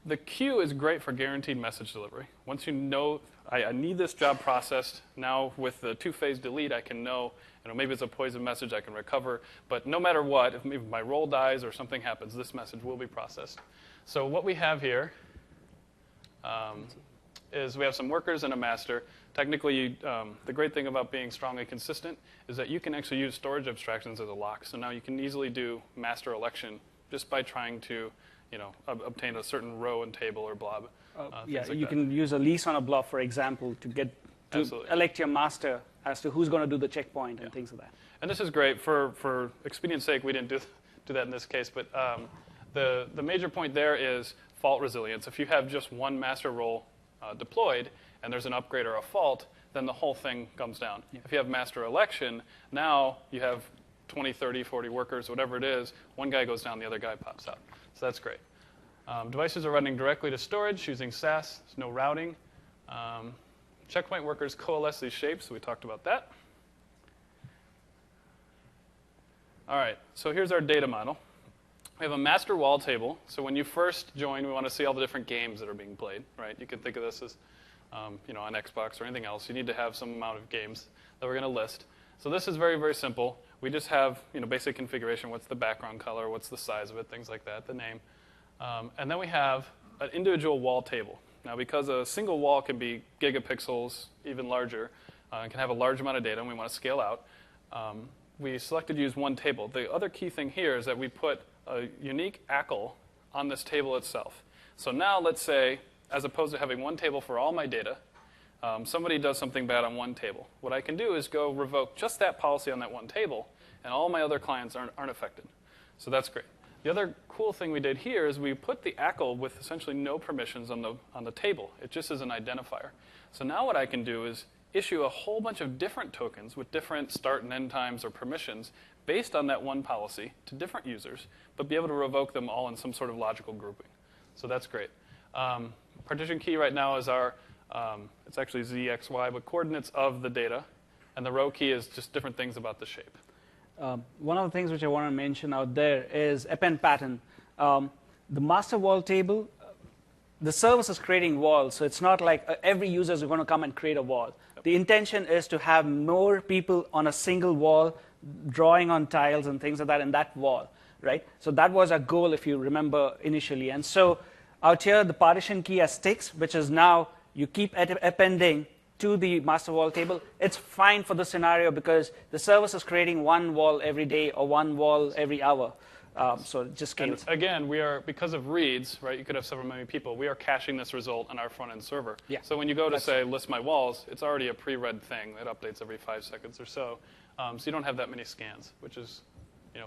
The queue is great for guaranteed message delivery. Once you know, I need this job processed, now with the two-phase delete, I can know, maybe it's a poison message, I can recover. But no matter what, if maybe my role dies or something happens, this message will be processed. So what we have here is we have some workers and a master. Technically, the great thing about being strongly consistent is that you can actually use storage abstractions as a lock. So now you can easily do master election just by trying to obtain a certain row and table or blob. Yeah, you can use a lease on a blob, for example, to elect your master as to who's going to do the checkpoint and things like that. And this is great. For expedience sake, we didn't do that in this case. But the major point there is fault resilience. If you have just one master role deployed and there's an upgrade or a fault, then the whole thing comes down. Yeah. If you have master election, now you have 20, 30, 40 workers, whatever it is. One guy goes down, the other guy pops up. So that's great. Devices are running directly to storage using SAS. There's no routing. Checkpoint workers coalesce these shapes. So we talked about that. All right, so here's our data model. We have a master wall table. So when you first join, we want to see all the different games that are being played, right? You can think of this as, on Xbox or anything else. You need to have some amount of games that we're going to list. So this is very, very simple. We just have, basic configuration. What's the background color? What's the size of it? Things like that, the name. And then we have an individual wall table. Now, because a single wall can be gigapixels, even larger, and can have a large amount of data, and we want to scale out, we selected to use one table. The other key thing here is that we put a unique ACL on this table itself. So now let's say, as opposed to having one table for all my data, somebody does something bad on one table. What I can do is go revoke just that policy on that one table, and all my other clients aren't affected. So that's great. The other cool thing we did here is we put the ACL with essentially no permissions on the table. It just is an identifier. So now what I can do is issue a whole bunch of different tokens with different start and end times or permissions based on that one policy to different users, but be able to revoke them all in some sort of logical grouping. So that's great. Partition key right now is our, it's actually Z, X, Y, but coordinates of the data. And the row key is just different things about the shape. One of the things which I want to mention out there is append pattern. The master wall table, the service is creating walls, so it's not like every user is going to come and create a wall. Yep. The intention is to have more people on a single wall drawing on tiles and things like that in that wall, right? So that was our goal, if you remember, initially. And so out here, the partition key has sticks, which is now you keep appending to the master wall table. It's fine for the scenario because the service is creating one wall every day or one wall every hour. So it just scales. And again, we are, because of reads, right, you could have several million people, we are caching this result on our front-end server. Yeah. So when you go to, say, list my walls, it's already a pre-read thing that updates every 5 seconds or so. So you don't have that many scans, which is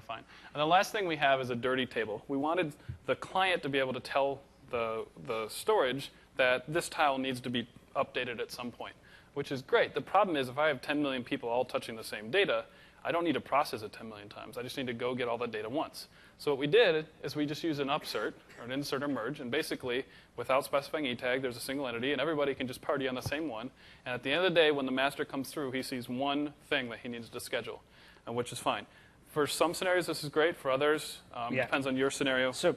fine. And the last thing we have is a dirty table. We wanted the client to be able to tell the storage that this tile needs to be updated at some point, which is great. The problem is if I have 10 million people all touching the same data, I don't need to process it 10 million times. I just need to go get all the data once. So what we did is we just used an upsert, or an insert or merge, and basically, without specifying etag, there's a single entity, and everybody can just party on the same one. And at the end of the day, when the master comes through, he sees one thing that he needs to schedule, which is fine. For some scenarios, this is great. For others, depends on your scenario. So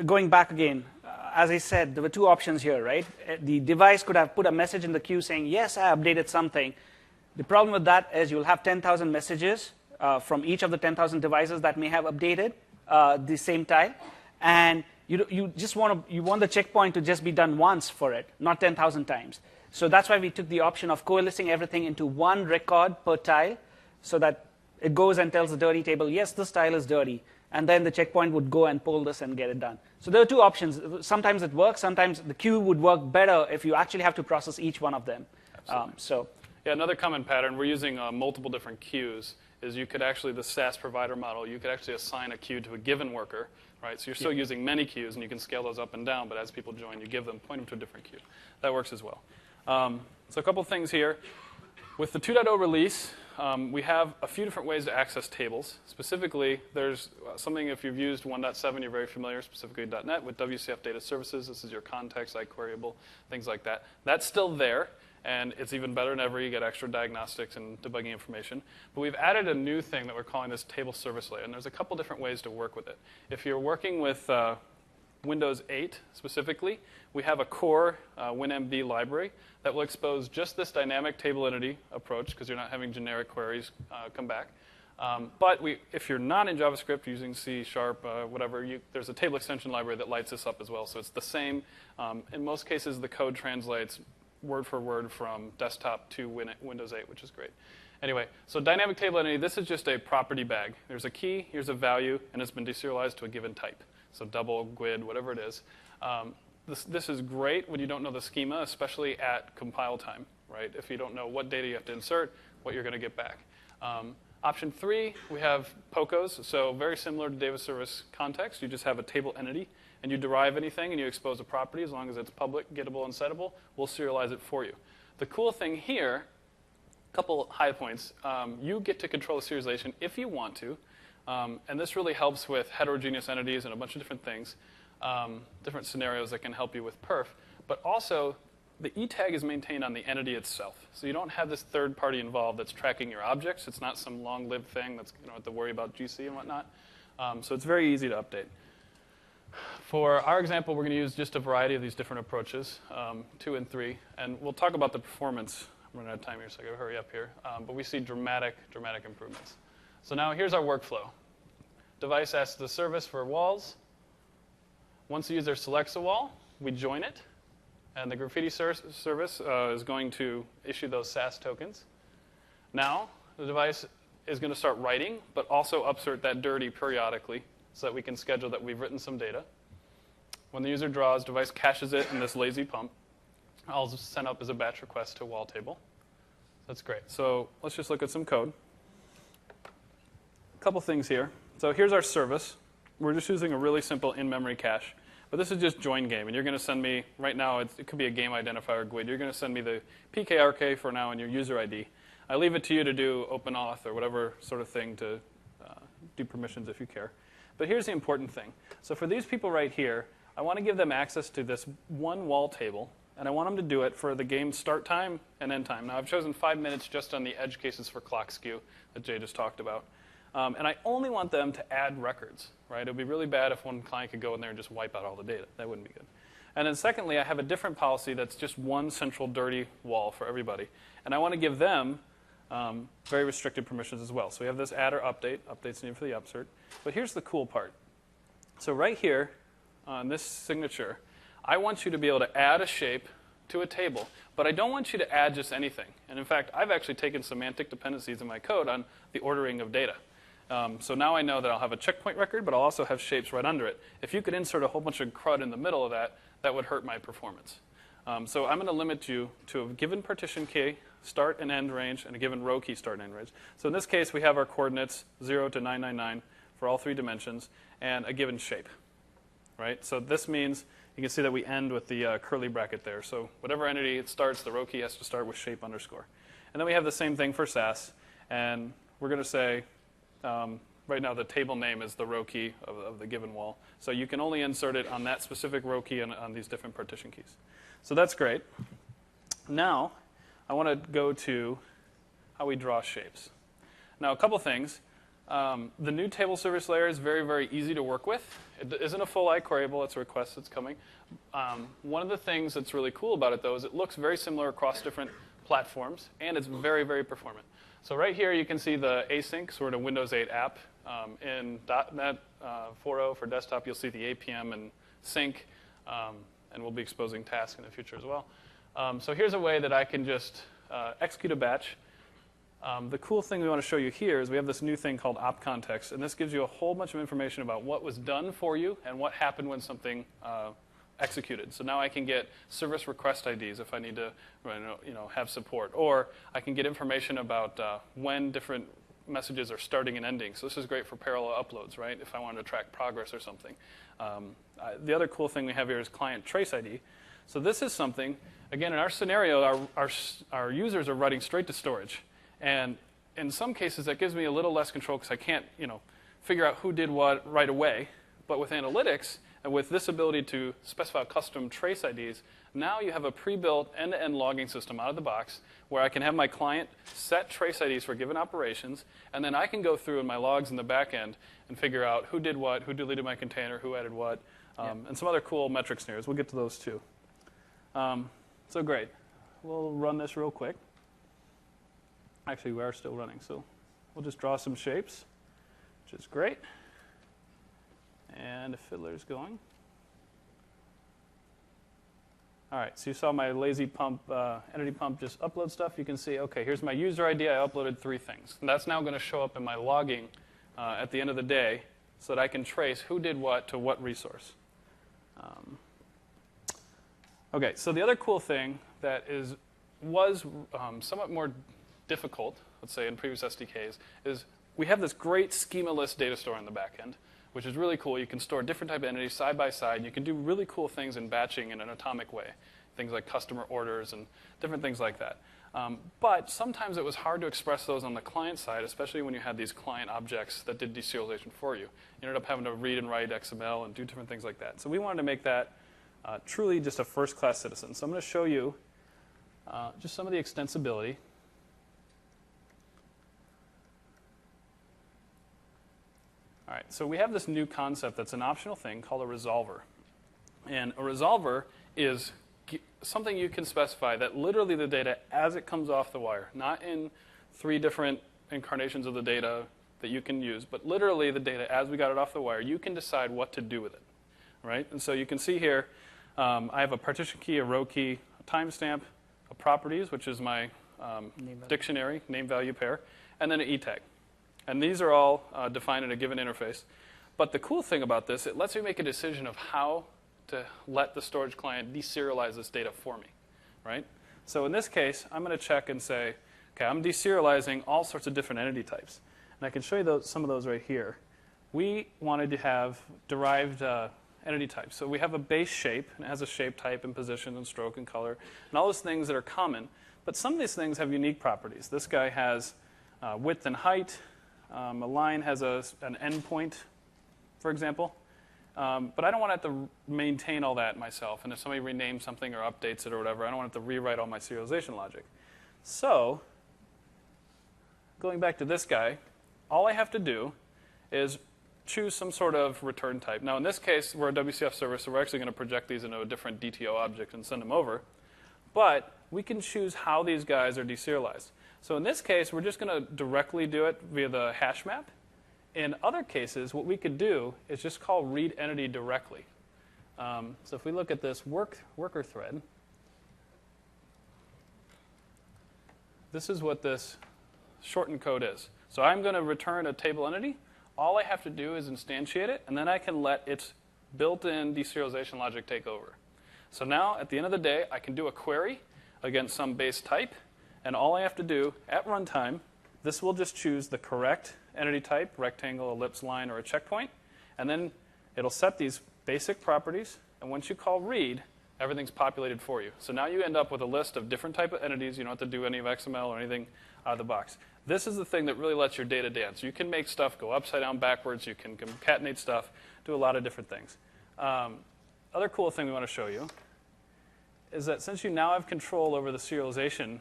going back again, as I said, there were two options here, right? The device could have put a message in the queue saying, yes, I updated something. The problem with that is you'll have 10,000 messages from each of the 10,000 devices that may have updated the same tile. And you want the checkpoint to just be done once for it, not 10,000 times. So that's why we took the option of coalescing everything into one record per tile so that it goes and tells the dirty table, yes, this tile is dirty. And then the checkpoint would go and pull this and get it done. So there are two options. Sometimes it works. Sometimes the queue would work better if you actually have to process each one of them. Yeah, another common pattern, we're using multiple different queues, is you could actually, the SaaS provider model, you could actually assign a queue to a given worker, right? So you're still using many queues, and you can scale those up and down, but as people join, you point them to a different queue. That works as well. So a couple things here. With the 2.0 release, we have a few different ways to access tables. Specifically, there's something, if you've used 1.7, you're very familiar, specifically .NET, with WCF data services. This is your context, iQueryable, things like that. That's still there, and it's even better than ever. You get extra diagnostics and debugging information. But we've added a new thing that we're calling this table service layer, and there's a couple different ways to work with it. If you're working with Windows 8 specifically, we have a core WinMD library that will expose just this dynamic table entity approach because you're not having generic queries come back. But if you're not in JavaScript using C#, whatever, there's a table extension library that lights this up as well. So it's the same. In most cases, the code translates word for word from desktop to Windows 8, which is great. Anyway, so dynamic table entity, this is just a property bag. There's a key, here's a value, and it's been deserialized to a given type. So double, GUID, whatever it is. This is great when you don't know the schema, especially at compile time, right? If you don't know what data you have to insert, what you're going to get back. Option 3, we have POCOs. So very similar to data service context. You just have a table entity, and you derive anything, and you expose a property. As long as it's public, gettable, and settable, we'll serialize it for you. The cool thing here, a couple high points. You get to control the serialization if you want to. And this really helps with heterogeneous entities and a bunch of different things. different scenarios that can help you with perf. But also, the E tag is maintained on the entity itself. So you don't have this third party involved that's tracking your objects. It's not some long-lived thing that's have to worry about GC and whatnot. So it's very easy to update. For our example, we're going to use just a variety of these different approaches, 2 and 3. And we'll talk about the performance. I'm running out of time here, so I got to hurry up here. But we see dramatic improvements. So now here's our workflow. Device asks the service for walls. Once the user selects a wall, we join it. And the Graffiti service is going to issue those SAS tokens. Now, the device is going to start writing, but also upsert that dirty periodically so that we can schedule that we've written some data. When the user draws, device caches it in this lazy pump. I'll just send up as a batch request to wall table. That's great. So let's just look at some code. A couple things here. So here's our service. We're just using a really simple in-memory cache. But this is just join game, and you're going to send me, right now it could be a game identifier GUID. You're going to send me the PKRK for now and your user ID. I leave it to you to do OpenAuth or whatever sort of thing to do permissions if you care. But here's the important thing. So for these people right here, I want to give them access to this one wall table, and I want them to do it for the game start time and end time. Now I've chosen 5 minutes just on the edge cases for clock skew that Jay just talked about. And I only want them to add records, right? It would be really bad if one client could go in there and just wipe out all the data. That wouldn't be good. And then secondly, I have a different policy that's just one central dirty wall for everybody. And I want to give them very restricted permissions as well. So we have this add or update. Update's needed for the upsert. But here's the cool part. So right here on this signature, I want you to be able to add a shape to a table. But I don't want you to add just anything. And in fact, I've actually taken semantic dependencies in my code on the ordering of data. So now I know that I'll have a checkpoint record, but I'll also have shapes right under it. If you could insert a whole bunch of CRUD in the middle of that, that would hurt my performance. So I'm going to limit you to a given partition key, start and end range, and a given row key start and end range. So in this case, we have our coordinates 0 to 999 for all 3 dimensions, and a given shape. Right? So this means you can see that we end with the curly bracket there. So whatever entity it starts, the row key has to start with shape underscore. And then we have the same thing for SAS, and we're going to say, right now the table name is the row key of the given wall. So you can only insert it on that specific row key and on these different partition keys. So that's great. Now, I want to go to how we draw shapes. Now, a couple things. The new table service layer is very, very easy to work with. It isn't a full iQueryable. It's a request that's coming. One of the things that's really cool about it, though, is it looks very similar across different platforms, and it's very, very performant. So right here, you can see the async sort of Windows 8 app. In .NET 4.0 for desktop, you'll see the APM and sync, and we'll be exposing tasks in the future as well. So here's a way that I can just execute a batch. The cool thing we want to show you here is we have this new thing called op context, and this gives you a whole bunch of information about what was done for you and what happened when something executed. So now I can get service request IDs if I need to have support, or I can get information about when different messages are starting and ending. So this is great for parallel uploads, right, if I wanted to track progress or something. The other cool thing we have here is client trace ID. So this is something, again, in our scenario, our users are writing straight to storage. And in some cases, that gives me a little less control because I can't figure out who did what right away. But with analytics, and with this ability to specify custom trace IDs, now you have a pre-built end-to-end logging system out of the box where I can have my client set trace IDs for given operations, and then I can go through in my logs in the back end and figure out who did what, who deleted my container, who added what, and some other cool metric scenarios. We'll get to those too. So great. We'll run this real quick. Actually, we are still running, so we'll just draw some shapes, which is great. And the fiddler's going. All right, so you saw my lazy pump, entity pump just upload stuff. You can see, okay, here's my user ID. I uploaded 3 things. And that's now going to show up in my logging at the end of the day so that I can trace who did what to what resource. Okay, so the other cool thing that was somewhat more difficult, let's say in previous SDKs, is we have this great schema-less data store on the back end, which is really cool. You can store different type of entities side by side. You can do really cool things in batching in an atomic way, things like customer orders and different things like that. But sometimes it was hard to express those on the client side, especially when you had these client objects that did deserialization for you. You ended up having to read and write XML and do different things like that. So we wanted to make that truly just a first-class citizen. So I'm going to show you just some of the extensibility. All right, so we have this new concept that's an optional thing called a resolver. And a resolver is something you can specify that literally the data as it comes off the wire, not in 3 different incarnations of the data that you can use, but literally the data as we got it off the wire, you can decide what to do with it, right? And so you can see here, I have a partition key, a row key, a timestamp, a properties, which is my dictionary, name value pair, and then an e-tag. And these are all defined in a given interface. But the cool thing about this, it lets me make a decision of how to let the storage client deserialize this data for me, right? So in this case, I'm going to check and say, okay, I'm deserializing all sorts of different entity types. And I can show you some of those right here. We wanted to have derived entity types. So we have a base shape, and it has a shape type and position and stroke and color, and all those things that are common. But some of these things have unique properties. This guy has width and height. A line has an endpoint, for example. But I don't want to have to maintain all that myself. And if somebody renames something or updates it or whatever, I don't want to have to rewrite all my serialization logic. So going back to this guy, all I have to do is choose some sort of return type. Now, in this case, we're a WCF server, so we're actually going to project these into a different DTO object and send them over. But we can choose how these guys are deserialized. So in this case, we're just going to directly do it via the hash map. In other cases, what we could do is just call read entity directly. So if we look at this worker thread, this is what this shortened code is. So I'm going to return a table entity. All I have to do is instantiate it, and then I can let its built-in deserialization logic take over. So now, at the end of the day, I can do a query against some base type, and all I have to do at runtime, this will just choose the correct entity type, rectangle, ellipse, line, or a checkpoint, and then it'll set these basic properties, and once you call read, everything's populated for you. So now you end up with a list of different type of entities. You don't have to do any of XML or anything out of the box. This is the thing that really lets your data dance. You can make stuff go upside down, backwards. You can concatenate stuff, do a lot of different things. Other cool thing we want to show you is that since you now have control over the serialization,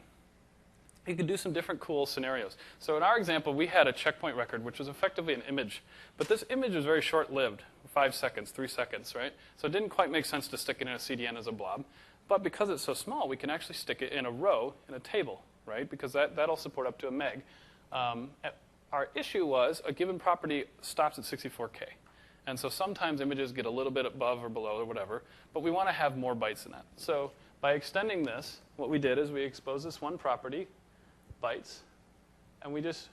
you can do some different cool scenarios. So in our example, we had a checkpoint record, which was effectively an image. But this image was very short-lived, 5 seconds, 3 seconds, right? So it didn't quite make sense to stick it in a CDN as a blob. But because it's so small, we can actually stick it in a row in a table, right? Because that'll support up to a meg. Our issue was a given property stops at 64K. And so sometimes images get a little bit above or below or whatever, but we want to have more bytes than that. So by extending this, what we did is we exposed this one property, bytes, and we just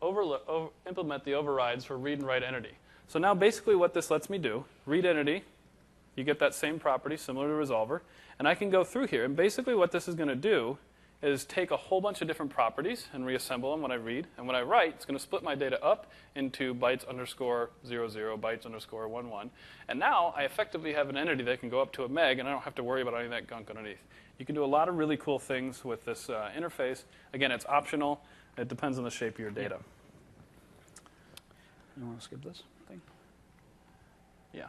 implement the overrides for read and write entity. So now basically what this lets me do, read entity, you get that same property similar to resolver, and I can go through here. And basically what this is going to do is take a whole bunch of different properties and reassemble them when I read. And when I write, it's going to split my data up into bytes underscore 00, bytes underscore 11. And now I effectively have an entity that can go up to a meg, and I don't have to worry about any of that gunk underneath. You can do a lot of really cool things with this interface. Again, it's optional. It depends on the shape of your data. You want to skip this thing? Yeah.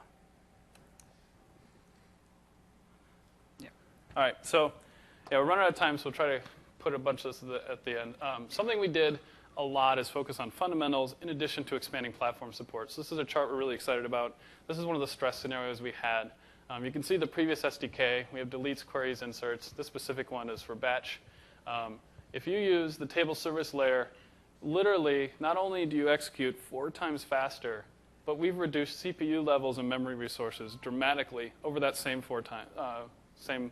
Yeah. All right. So yeah, we're running out of time, so we'll try to put a bunch of this at the end. Something we did a lot is focus on fundamentals in addition to expanding platform support. So this is a chart we're really excited about. This is one of the stress scenarios we had. You can see the previous SDK. We have deletes, queries, inserts. This specific one is for batch. If you use the table service layer, literally, not only do you execute 4 times faster, but we've reduced CPU levels and memory resources dramatically over that same same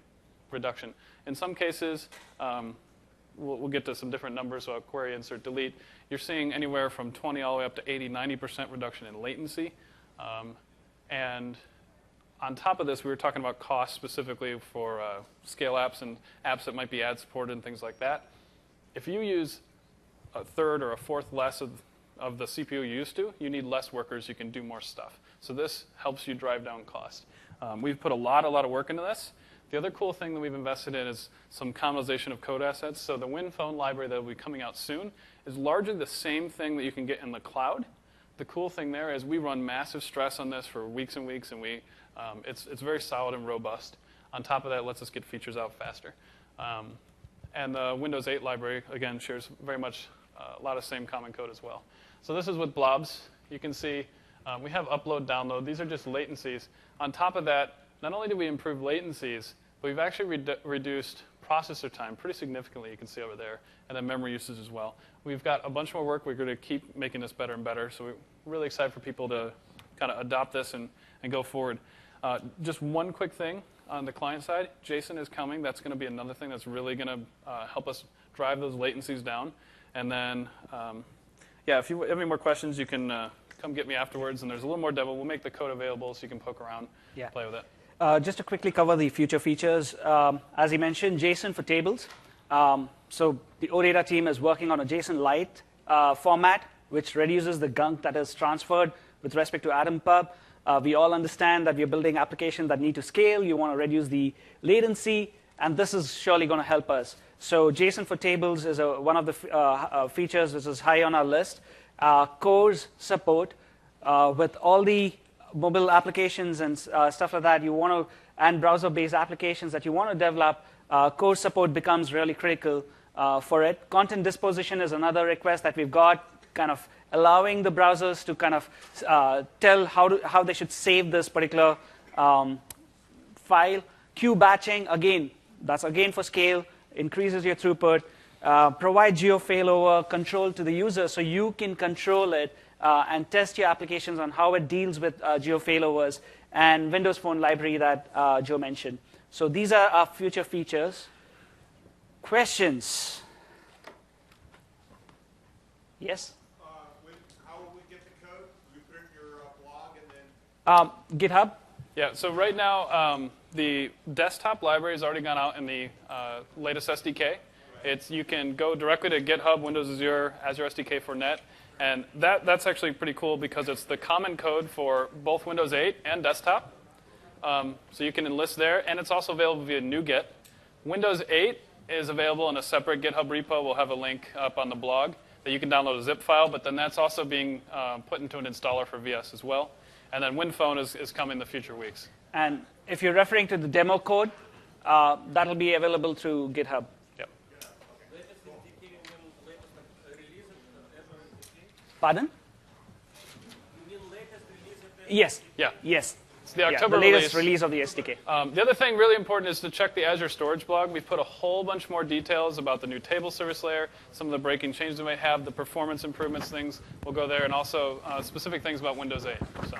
reduction. In some cases, we'll get to some different numbers, so query, insert, delete. You're seeing anywhere from 20 all the way up to 80, 90% reduction in latency. And on top of this, we were talking about cost specifically for scale apps and apps that might be ad supported and things like that. If you use a third or a fourth less of the CPU you used to, you need less workers, you can do more stuff. So this helps you drive down cost. We've put a lot of work into this. The other cool thing that we've invested in is some commonization of code assets. So the WinPhone library that will be coming out soon is largely the same thing that you can get in the cloud. The cool thing there is we run massive stress on this for weeks and weeks, and it's very solid and robust. On top of that, it lets us get features out faster. And the Windows 8 library, again, shares very much a lot of same common code as well. So this is with blobs. You can see we have upload, download. These are just latencies. On top of that, not only do we improve latencies, but we've actually reduced processor time pretty significantly, you can see over there, and then memory usage as well. We've got a bunch more work. We're going to keep making this better and better, so we're really excited for people to kind of adopt this and go forward. Just one quick thing on the client side. JSON is coming. That's going to be another thing that's really going to help us drive those latencies down. And then, yeah, if you have any more questions, you can come get me afterwards, and there's a little more demo. We'll make the code available so you can poke around, play with it. Just to quickly cover the future features, as he mentioned, JSON for tables. So the OData team is working on a JSON Lite format, which reduces the gunk that is transferred with respect to AtomPub. We all understand that we are building applications that need to scale. You want to reduce the latency, and this is surely going to help us. So JSON for tables is one of the features which is high on our list. Cores support with all the mobile applications and stuff like that you want to, and browser-based applications that you want to develop, core support becomes really critical for it. Content disposition is another request that we've got, kind of allowing the browsers to kind of tell how they should save this particular file. Queue batching, again, that's again for scale, increases your throughput. Provide geo failover control to the user so you can control it and test your applications on how it deals with geo failovers, and Windows Phone library that Joe mentioned. So these are our future features. Questions? Yes? How will we get the code? You put it in your blog and then? GitHub? Yeah, so right now, the desktop library has already gone out in the latest SDK. You can go directly to GitHub, Windows Azure, Azure SDK for Net. And that's actually pretty cool because it's the common code for both Windows 8 and desktop. So you can enlist there. And it's also available via NuGet. Windows 8 is available in a separate GitHub repo. We'll have a link up on the blog that you can download a zip file. But then that's also being put into an installer for VS as well. And then WinPhone is coming in the future weeks. And if you're referring to the demo code, that'll be available through GitHub. Yep. Pardon? Yes. Yeah. Yes. It's the October the latest release of the SDK. The other thing really important is to check the Azure Storage blog. We've put a whole bunch more details about the new table service layer, some of the breaking changes we might have, the performance improvements things will go there, and also specific things about Windows 8. So.